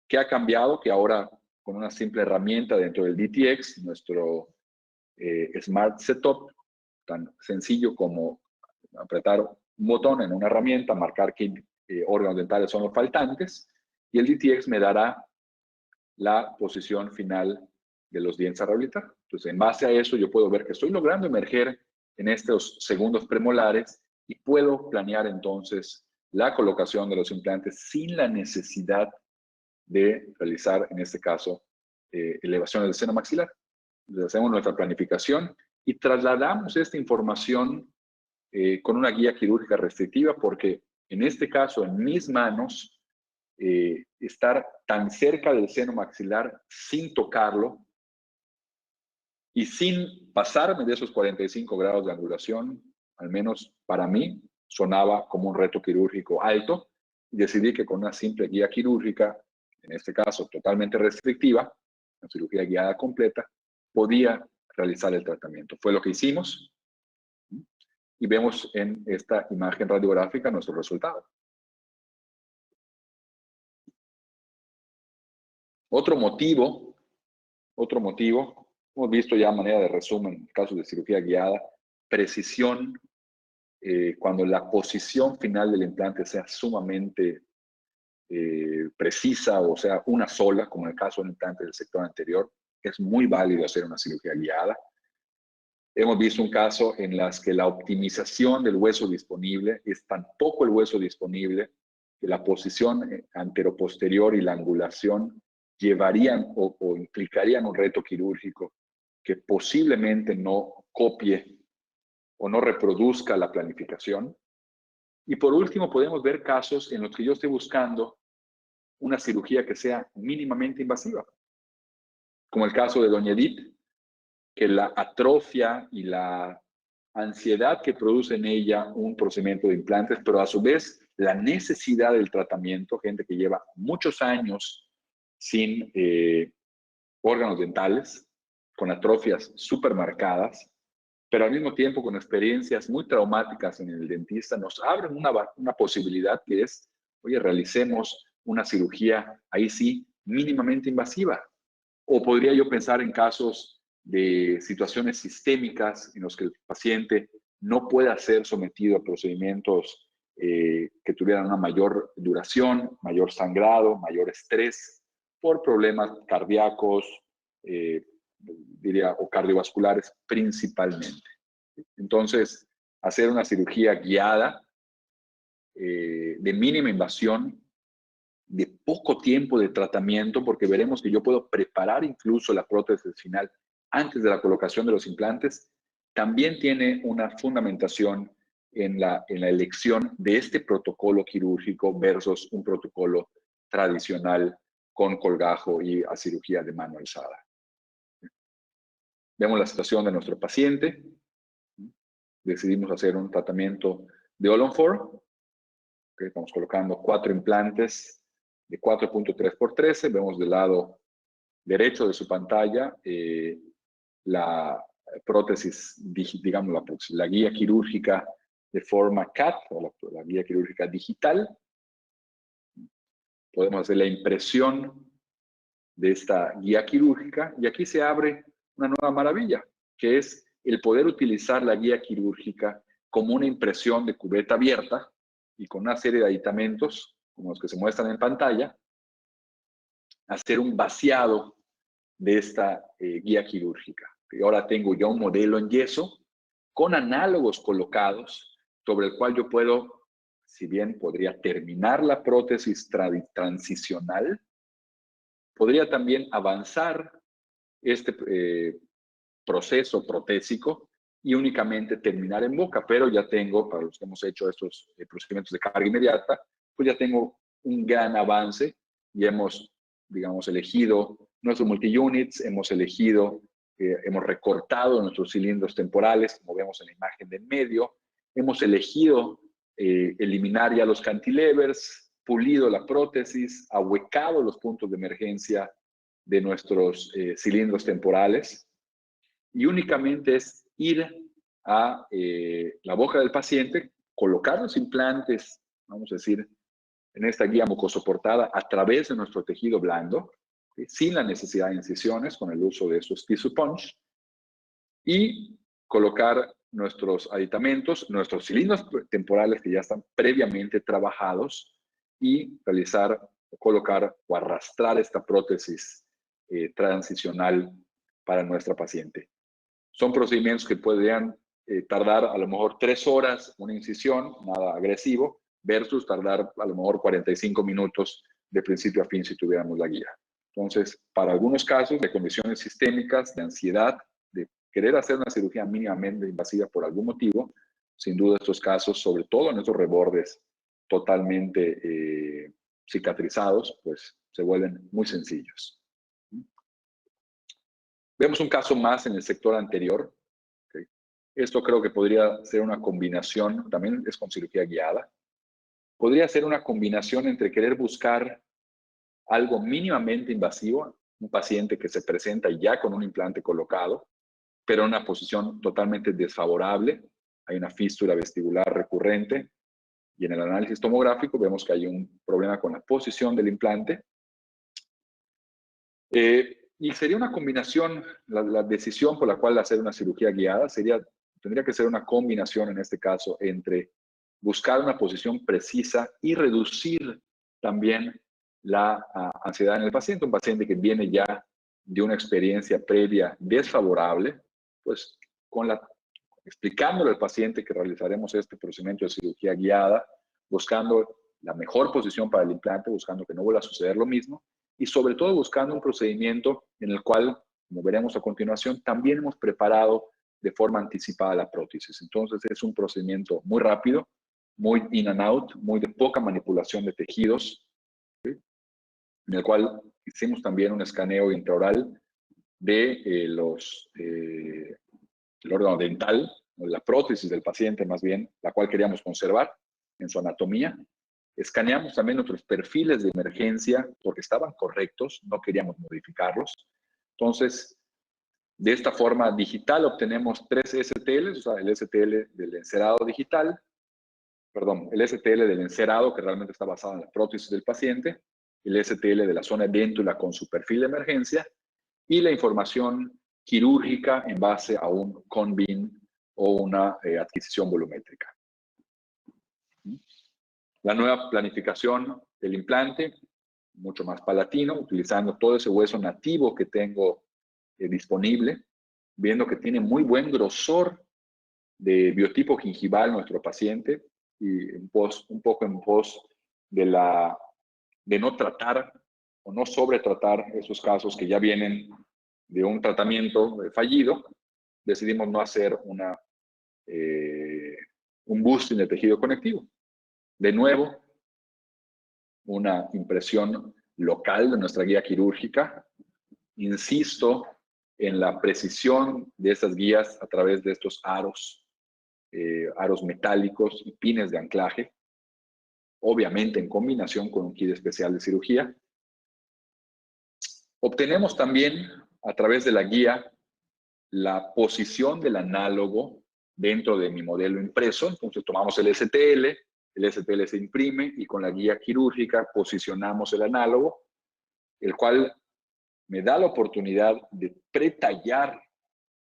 ¿Qué ha cambiado? Que ahora, con una simple herramienta dentro del DTX, nuestro Smart Setup, tan sencillo como apretar un botón en una herramienta, marcar qué órganos dentales son los faltantes, y el DTX me dará la posición final de los dientes a rehabilitar. Entonces, en base a eso, yo puedo ver que estoy logrando emerger en estos segundos premolares y puedo planear entonces la colocación de los implantes sin la necesidad de realizar, en este caso, elevaciones del seno maxilar. Entonces, hacemos nuestra planificación y trasladamos esta información con una guía quirúrgica restrictiva, porque en este caso, en mis manos, estar tan cerca del seno maxilar sin tocarlo y sin pasarme de esos 45 grados de angulación, al menos para mí, sonaba como un reto quirúrgico alto, y decidí que con una simple guía quirúrgica, en este caso totalmente restrictiva, una cirugía guiada completa, podía realizar el tratamiento. Fue lo que hicimos y vemos en esta imagen radiográfica nuestro resultado. Otro motivo, hemos visto ya a manera de resumen, en casos de cirugía guiada, precisión, cuando la posición final del implante sea sumamente precisa, o sea, una sola, como en el caso del implante del sector anterior, es muy válido hacer una cirugía guiada. Hemos visto un caso en las que la optimización del hueso disponible es tan poco el hueso disponible que la posición anteroposterior y la angulación llevarían o implicarían un reto quirúrgico que posiblemente no copie o no reproduzca la planificación. Y por último, podemos ver casos en los que yo estoy buscando una cirugía que sea mínimamente invasiva, como el caso de doña Edith, que la atrofia y la ansiedad que produce en ella un procedimiento de implantes, pero a su vez la necesidad del tratamiento, gente que lleva muchos años sin órganos dentales, con atrofias súper marcadas, pero al mismo tiempo con experiencias muy traumáticas en el dentista, nos abren una posibilidad que es, oye, realicemos una cirugía, ahí sí, mínimamente invasiva. O podría yo pensar en casos de situaciones sistémicas en los que el paciente no pueda ser sometido a procedimientos que tuvieran una mayor duración, mayor sangrado, mayor estrés, por problemas cardíacos, diría, o cardiovasculares principalmente. Entonces, hacer una cirugía guiada de mínima invasión, de poco tiempo de tratamiento, porque veremos que yo puedo preparar incluso la prótesis final antes de la colocación de los implantes, también tiene una fundamentación en la elección de este protocolo quirúrgico versus un protocolo tradicional con colgajo y a cirugía de mano alzada. Vemos la situación de nuestro paciente. Decidimos hacer un tratamiento de All-on-4. Estamos colocando 4 implantes de 4.3 por 13. Vemos del lado derecho de su pantalla la prótesis, digamos, la guía quirúrgica de forma CAT, o la guía quirúrgica digital. Podemos hacer la impresión de esta guía quirúrgica y aquí se abre una nueva maravilla, que es el poder utilizar la guía quirúrgica como una impresión de cubeta abierta y con una serie de aditamentos, como los que se muestran en pantalla, hacer un vaciado de esta guía quirúrgica. Y ahora tengo ya un modelo en yeso con análogos colocados sobre el cual yo puedo, si bien podría terminar la prótesis transicional, podría también avanzar este proceso protésico y únicamente terminar en boca, pero ya tengo, para los que hemos hecho estos procedimientos de carga inmediata, pues ya tengo un gran avance y hemos, digamos, elegido nuestros multi-units, hemos recortado nuestros cilindros temporales, como vemos en la imagen de en medio, hemos elegido eliminar ya los cantilevers, pulido la prótesis, ahuecado los puntos de emergencia de nuestros cilindros temporales, y únicamente es ir a la boca del paciente, colocar los implantes, vamos a decir, en esta guía mucosoportada a través de nuestro tejido blando, ¿sí? Sin la necesidad de incisiones, con el uso de estos tissue punch, y colocar nuestros aditamentos, nuestros cilindros temporales que ya están previamente trabajados, y realizar, colocar o arrastrar esta prótesis transicional para nuestra paciente. Son procedimientos que podrían tardar a lo mejor 3 horas una incisión, nada agresivo, versus tardar a lo mejor 45 minutos de principio a fin si tuviéramos la guía. Entonces, para algunos casos de condiciones sistémicas, de ansiedad, de querer hacer una cirugía mínimamente invasiva por algún motivo, sin duda estos casos, sobre todo en estos rebordes totalmente cicatrizados, pues se vuelven muy sencillos. Vemos un caso más en el sector anterior. ¿Okay? Esto creo que podría ser una combinación, también es con cirugía guiada. Podría ser una combinación entre querer buscar algo mínimamente invasivo, un paciente que se presenta ya con un implante colocado, pero en una posición totalmente desfavorable. Hay una fístula vestibular recurrente y en el análisis tomográfico vemos que hay un problema con la posición del implante. Y sería una combinación, la decisión por la cual hacer una cirugía guiada tendría que ser una combinación en este caso entre buscar una posición precisa y reducir también la ansiedad en el paciente. Un paciente que viene ya de una experiencia previa desfavorable, pues explicándole al paciente que realizaremos este procedimiento de cirugía guiada, buscando la mejor posición para el implante, buscando que no vuelva a suceder lo mismo, y sobre todo buscando un procedimiento en el cual, como veremos a continuación, también hemos preparado de forma anticipada la prótesis. Entonces es un procedimiento muy rápido, muy in and out, muy de poca manipulación de tejidos, ¿sí? En el cual hicimos también un escaneo intraoral de el órgano dental, o la prótesis del paciente más bien, la cual queríamos conservar en su anatomía. Escaneamos también nuestros perfiles de emergencia porque estaban correctos, no queríamos modificarlos. Entonces, de esta forma digital obtenemos 3 STLs, o sea, el STL del encerado digital, perdón, el STL del encerado que realmente está basado en la prótesis del paciente, el STL de la zona dental con su perfil de emergencia y la información quirúrgica en base a un CONBIN o una adquisición volumétrica. La nueva planificación del implante, mucho más palatino, utilizando todo ese hueso nativo que tengo disponible, viendo que tiene muy buen grosor de biotipo gingival nuestro paciente y un poco en pos de no tratar o no sobretratar esos casos que ya vienen de un tratamiento fallido, decidimos no hacer un boosting de tejido conectivo. De nuevo, una impresión local de nuestra guía quirúrgica. Insisto en la precisión de estas guías a través de estos aros metálicos y pines de anclaje, obviamente en combinación con un kit especial de cirugía. Obtenemos también a través de la guía la posición del análogo dentro de mi modelo impreso. Entonces tomamos el STL se imprime y con la guía quirúrgica posicionamos el análogo, el cual me da la oportunidad de pretallar,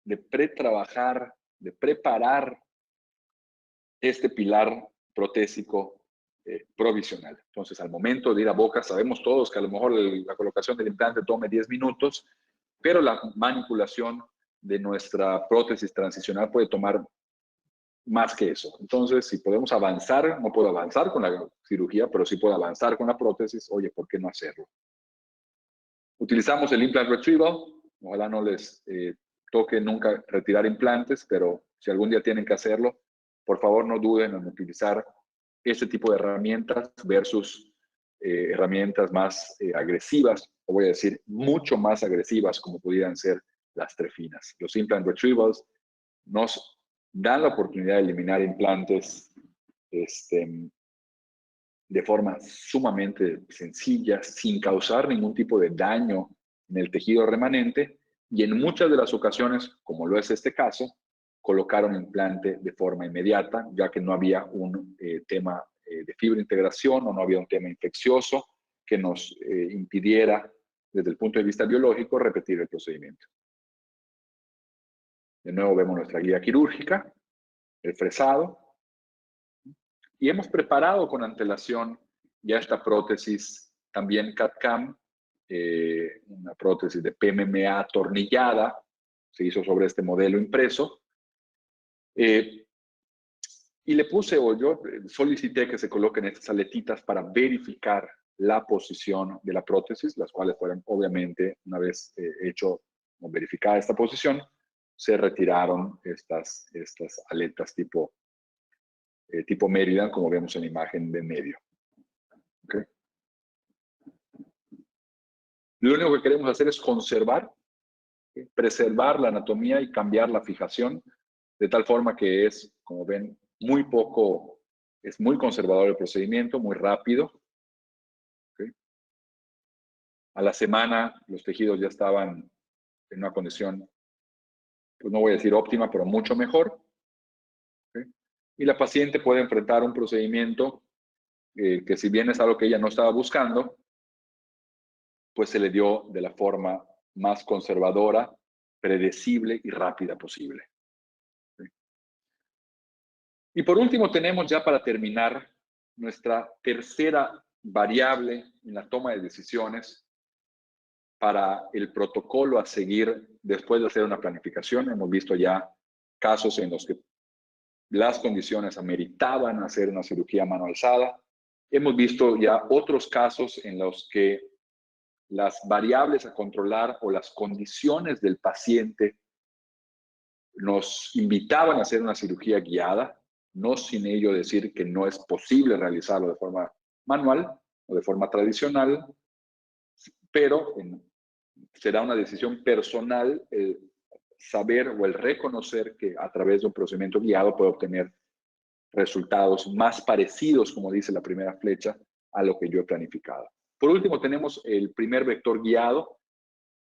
de pretrabajar, de preparar este pilar protésico provisional. Entonces, al momento de ir a boca, sabemos todos que a lo mejor la colocación del implante tome 10 minutos, pero la manipulación de nuestra prótesis transicional puede tomar más que eso. Entonces, si podemos avanzar, no puedo avanzar con la cirugía, pero sí puedo avanzar con la prótesis, oye, ¿por qué no hacerlo? Utilizamos el implant retrieval. Ojalá no les toque nunca retirar implantes, pero si algún día tienen que hacerlo, por favor no duden en utilizar este tipo de herramientas versus herramientas más agresivas, o voy a decir mucho más agresivas como pudieran ser las trefinas. Los implant retrievals nos dan la oportunidad de eliminar implantes de forma sumamente sencilla, sin causar ningún tipo de daño en el tejido remanente, y en muchas de las ocasiones, como lo es este caso, colocar un implante de forma inmediata, ya que no había un tema de fibrointegración o no había un tema infeccioso que nos impidiera, desde el punto de vista biológico, repetir el procedimiento. De nuevo vemos nuestra guía quirúrgica, el fresado, y hemos preparado con antelación ya esta prótesis, también CAD-CAM, una prótesis de PMMA atornillada, se hizo sobre este modelo impreso, y le puse, o yo solicité que se coloquen estas aletitas para verificar la posición de la prótesis, las cuales fueron, obviamente, una vez hecho o verificada esta posición, se retiraron estas aletas tipo Mérida, como vemos en la imagen de medio. ¿Okay? Lo único que queremos hacer es conservar, preservar la anatomía y cambiar la fijación, de tal forma que es, como ven, es muy conservador el procedimiento, muy rápido. ¿Okay? A la semana los tejidos ya estaban en una condición, pues no voy a decir óptima, pero mucho mejor. ¿Okay? Y la paciente puede enfrentar un procedimiento que, si bien es algo que ella no estaba buscando, pues se le dio de la forma más conservadora, predecible y rápida posible. ¿Sí? Y por último tenemos, ya para terminar, nuestra tercera variable en la toma de decisiones para el protocolo a seguir después de hacer una planificación. Hemos visto ya casos en los que las condiciones ameritaban hacer una cirugía a mano alzada. Hemos visto ya otros casos en los que las variables a controlar o las condiciones del paciente nos invitaban a hacer una cirugía guiada, no sin ello decir que no es posible realizarlo de forma manual o de forma tradicional, pero será una decisión personal el saber o el reconocer que a través de un procedimiento guiado puede obtener resultados más parecidos, como dice la primera flecha, a lo que yo he planificado. Por último, tenemos el primer vector guiado.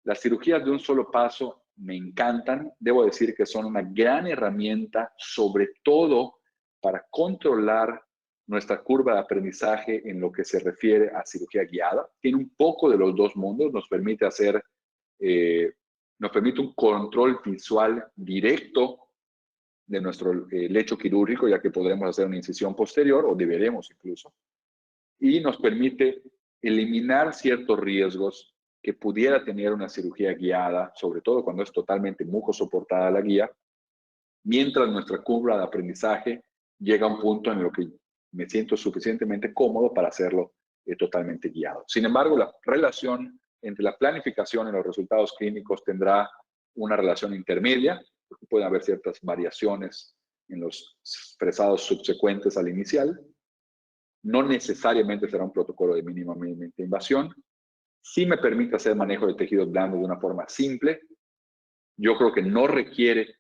Las cirugías de un solo paso me encantan. Debo decir que son una gran herramienta, sobre todo para controlar nuestra curva de aprendizaje en lo que se refiere a cirugía guiada. Tiene un poco de los dos mundos, nos permite hacer, nos permite un control visual directo de nuestro lecho quirúrgico, ya que podremos hacer una incisión posterior, o deberemos incluso, y nos permite eliminar ciertos riesgos que pudiera tener una cirugía guiada, sobre todo cuando es totalmente mucosoportada la guía, mientras nuestra curva de aprendizaje llega a un punto en el que me siento suficientemente cómodo para hacerlo totalmente guiado. Sin embargo, la relación entre la planificación y los resultados clínicos tendrá una relación intermedia, porque pueden haber ciertas variaciones en los fresados subsecuentes al inicial. No necesariamente será un protocolo de mínimamente invasión. Sí me permite hacer manejo de tejidos blandos de una forma simple. Yo creo que no requiere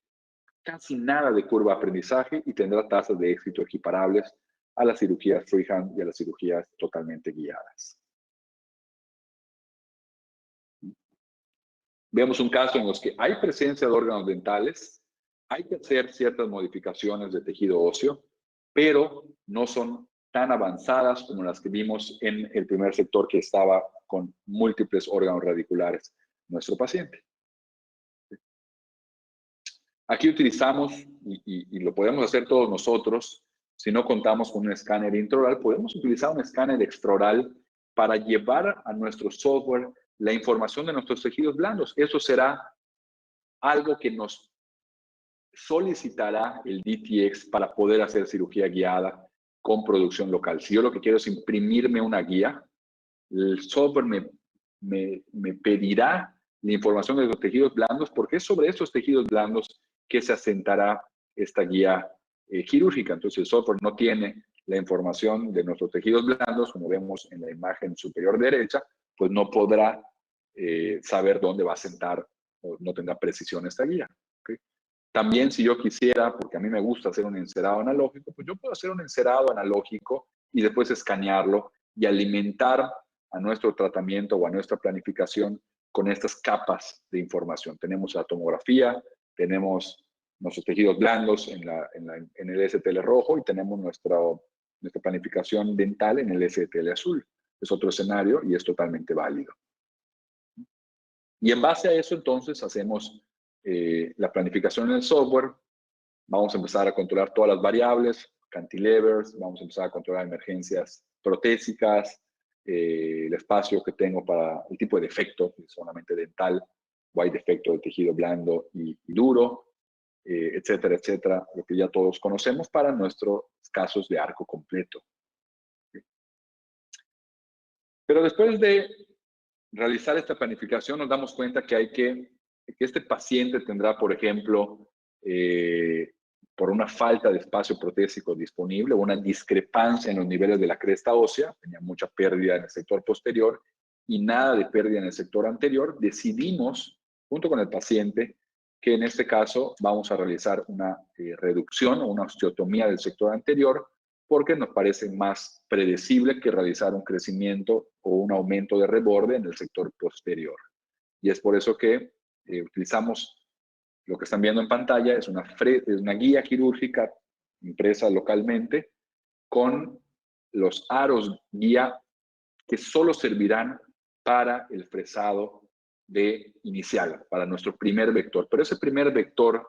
casi nada de curva de aprendizaje y tendrá tasas de éxito equiparables a las cirugías freehand y a las cirugías totalmente guiadas. Vemos un caso en los que hay presencia de órganos dentales, hay que hacer ciertas modificaciones de tejido óseo, pero no son tan avanzadas como las que vimos en el primer sector, que estaba con múltiples órganos radiculares nuestro paciente. Aquí utilizamos, y lo podemos hacer todos nosotros, si no contamos con un escáner intraoral, podemos utilizar un escáner extraoral para llevar a nuestro software la información de nuestros tejidos blandos. Eso será algo que nos solicitará el DTX para poder hacer cirugía guiada con producción local. Si yo lo que quiero es imprimirme una guía, el software me pedirá la información de los tejidos blandos, porque es sobre estos tejidos blandos que se asentará esta guía quirúrgica. Entonces el software no tiene la información de nuestros tejidos blandos, como vemos en la imagen superior derecha, pues no podrá saber dónde va a sentar, o no tendrá precisión esta guía. ¿Okay? También, si yo quisiera, porque a mí me gusta hacer un encerado analógico, pues yo puedo hacer un encerado analógico y después escanearlo y alimentar a nuestro tratamiento o a nuestra planificación con estas capas de información. Tenemos la tomografía, tenemos nuestros tejidos blandos en el STL rojo y tenemos nuestra planificación dental en el STL azul. Es otro escenario y es totalmente válido. Y en base a eso, entonces, hacemos la planificación en el software. Vamos a empezar a controlar todas las variables, cantilevers, vamos a empezar a controlar emergencias protésicas, el espacio que tengo para el tipo de defecto, solamente dental, o hay defecto de tejido blando y duro, etcétera, etcétera, lo que ya todos conocemos para nuestros casos de arco completo. Pero después de realizar esta planificación nos damos cuenta que este paciente tendrá, por ejemplo, por una falta de espacio protésico disponible, una discrepancia en los niveles de la cresta ósea, tenía mucha pérdida en el sector posterior y nada de pérdida en el sector anterior, decidimos, junto con el paciente, que en este caso vamos a realizar una reducción o una osteotomía del sector anterior, porque nos parece más predecible que realizar un crecimiento o un aumento de reborde en el sector posterior. Y es por eso que utilizamos lo que están viendo en pantalla, es una guía quirúrgica impresa localmente con los aros guía que solo servirán para el fresado inicial, para nuestro primer vector. Pero ese primer vector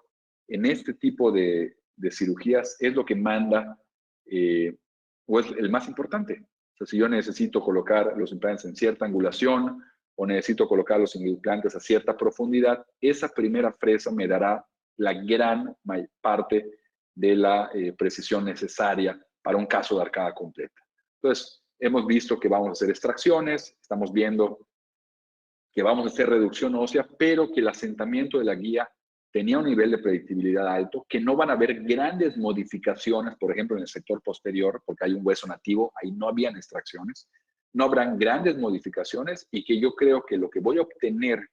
en este tipo de cirugías es lo que manda o es el más importante. O sea, si yo necesito colocar los implantes en cierta angulación o necesito colocar los implantes a cierta profundidad, esa primera fresa me dará la gran parte de la precisión necesaria para un caso de arcada completa. Entonces, hemos visto que vamos a hacer extracciones, estamos viendo que vamos a hacer reducción ósea, pero que el asentamiento de la guía tenía un nivel de predictibilidad alto, que no van a haber grandes modificaciones, por ejemplo, en el sector posterior, porque hay un hueso nativo, ahí no habían extracciones, no habrán grandes modificaciones y que yo creo que lo que voy a obtener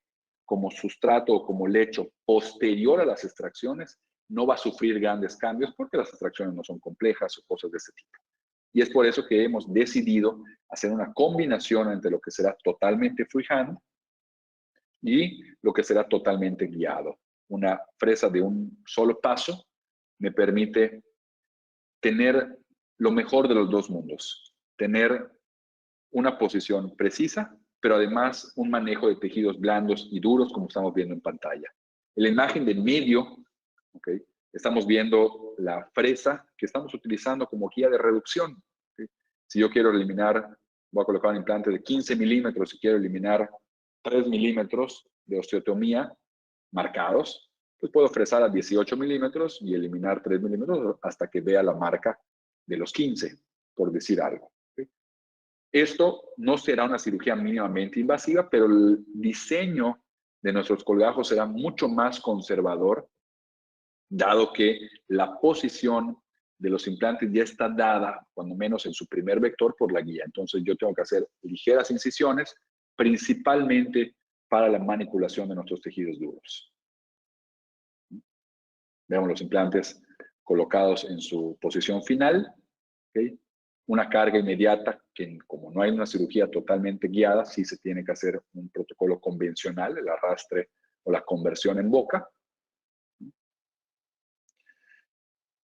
como sustrato o como lecho posterior a las extracciones no va a sufrir grandes cambios porque las extracciones no son complejas o cosas de ese tipo. Y es por eso que hemos decidido hacer una combinación entre lo que será totalmente freehand y lo que será totalmente guiado. Una fresa de un solo paso me permite tener lo mejor de los dos mundos. Tener una posición precisa, pero además un manejo de tejidos blandos y duros, como estamos viendo en pantalla. En la imagen del medio, ¿okay?, estamos viendo la fresa que estamos utilizando como guía de reducción. ¿Okay? Si yo quiero eliminar, voy a colocar un implante de 15 milímetros, si quiero eliminar 3 milímetros de osteotomía marcados, pues puedo fresar a 18 milímetros y eliminar 3 milímetros hasta que vea la marca de los 15, por decir algo. ¿Okay? Esto no será una cirugía mínimamente invasiva, pero el diseño de nuestros colgajos será mucho más conservador, dado que la posición de los implantes ya está dada, cuando menos en su primer vector, por la guía. Entonces yo tengo que hacer ligeras incisiones, principalmente para la manipulación de nuestros tejidos duros. Veamos los implantes colocados en su posición final. ¿Okay? Una carga inmediata, que como no hay una cirugía totalmente guiada, sí se tiene que hacer un protocolo convencional, el arrastre o la conversión en boca.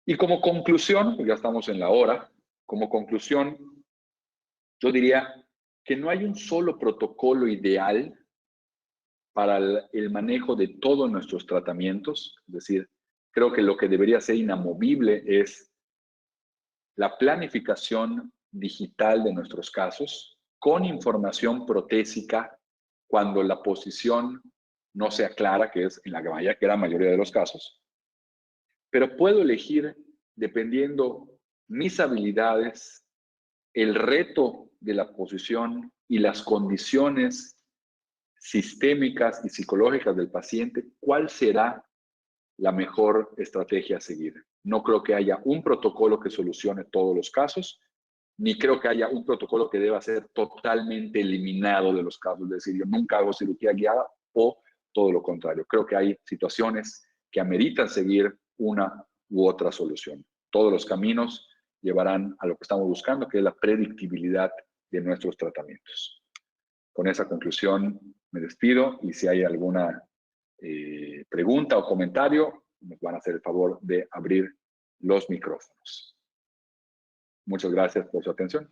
Y como conclusión, pues ya estamos en la hora, como conclusión, yo diría que no hay un solo protocolo ideal para el manejo de todos nuestros tratamientos. Es decir, creo que lo que debería ser inamovible es la planificación digital de nuestros casos con información protésica cuando la posición no sea clara, que es en la gran mayoría de los casos. Pero puedo elegir, dependiendo mis habilidades, el reto de la posición y las condiciones sistémicas y psicológicas del paciente, cuál será la mejor estrategia a seguir. No creo que haya un protocolo que solucione todos los casos, ni creo que haya un protocolo que deba ser totalmente eliminado de los casos. Es decir, yo nunca hago cirugía guiada o todo lo contrario. Creo que hay situaciones que ameritan seguir una u otra solución. Todos los caminos llevarán a lo que estamos buscando, que es la predictibilidad de nuestros tratamientos. Con esa conclusión me despido y si hay alguna pregunta o comentario, nos van a hacer el favor de abrir los micrófonos. Muchas gracias por su atención.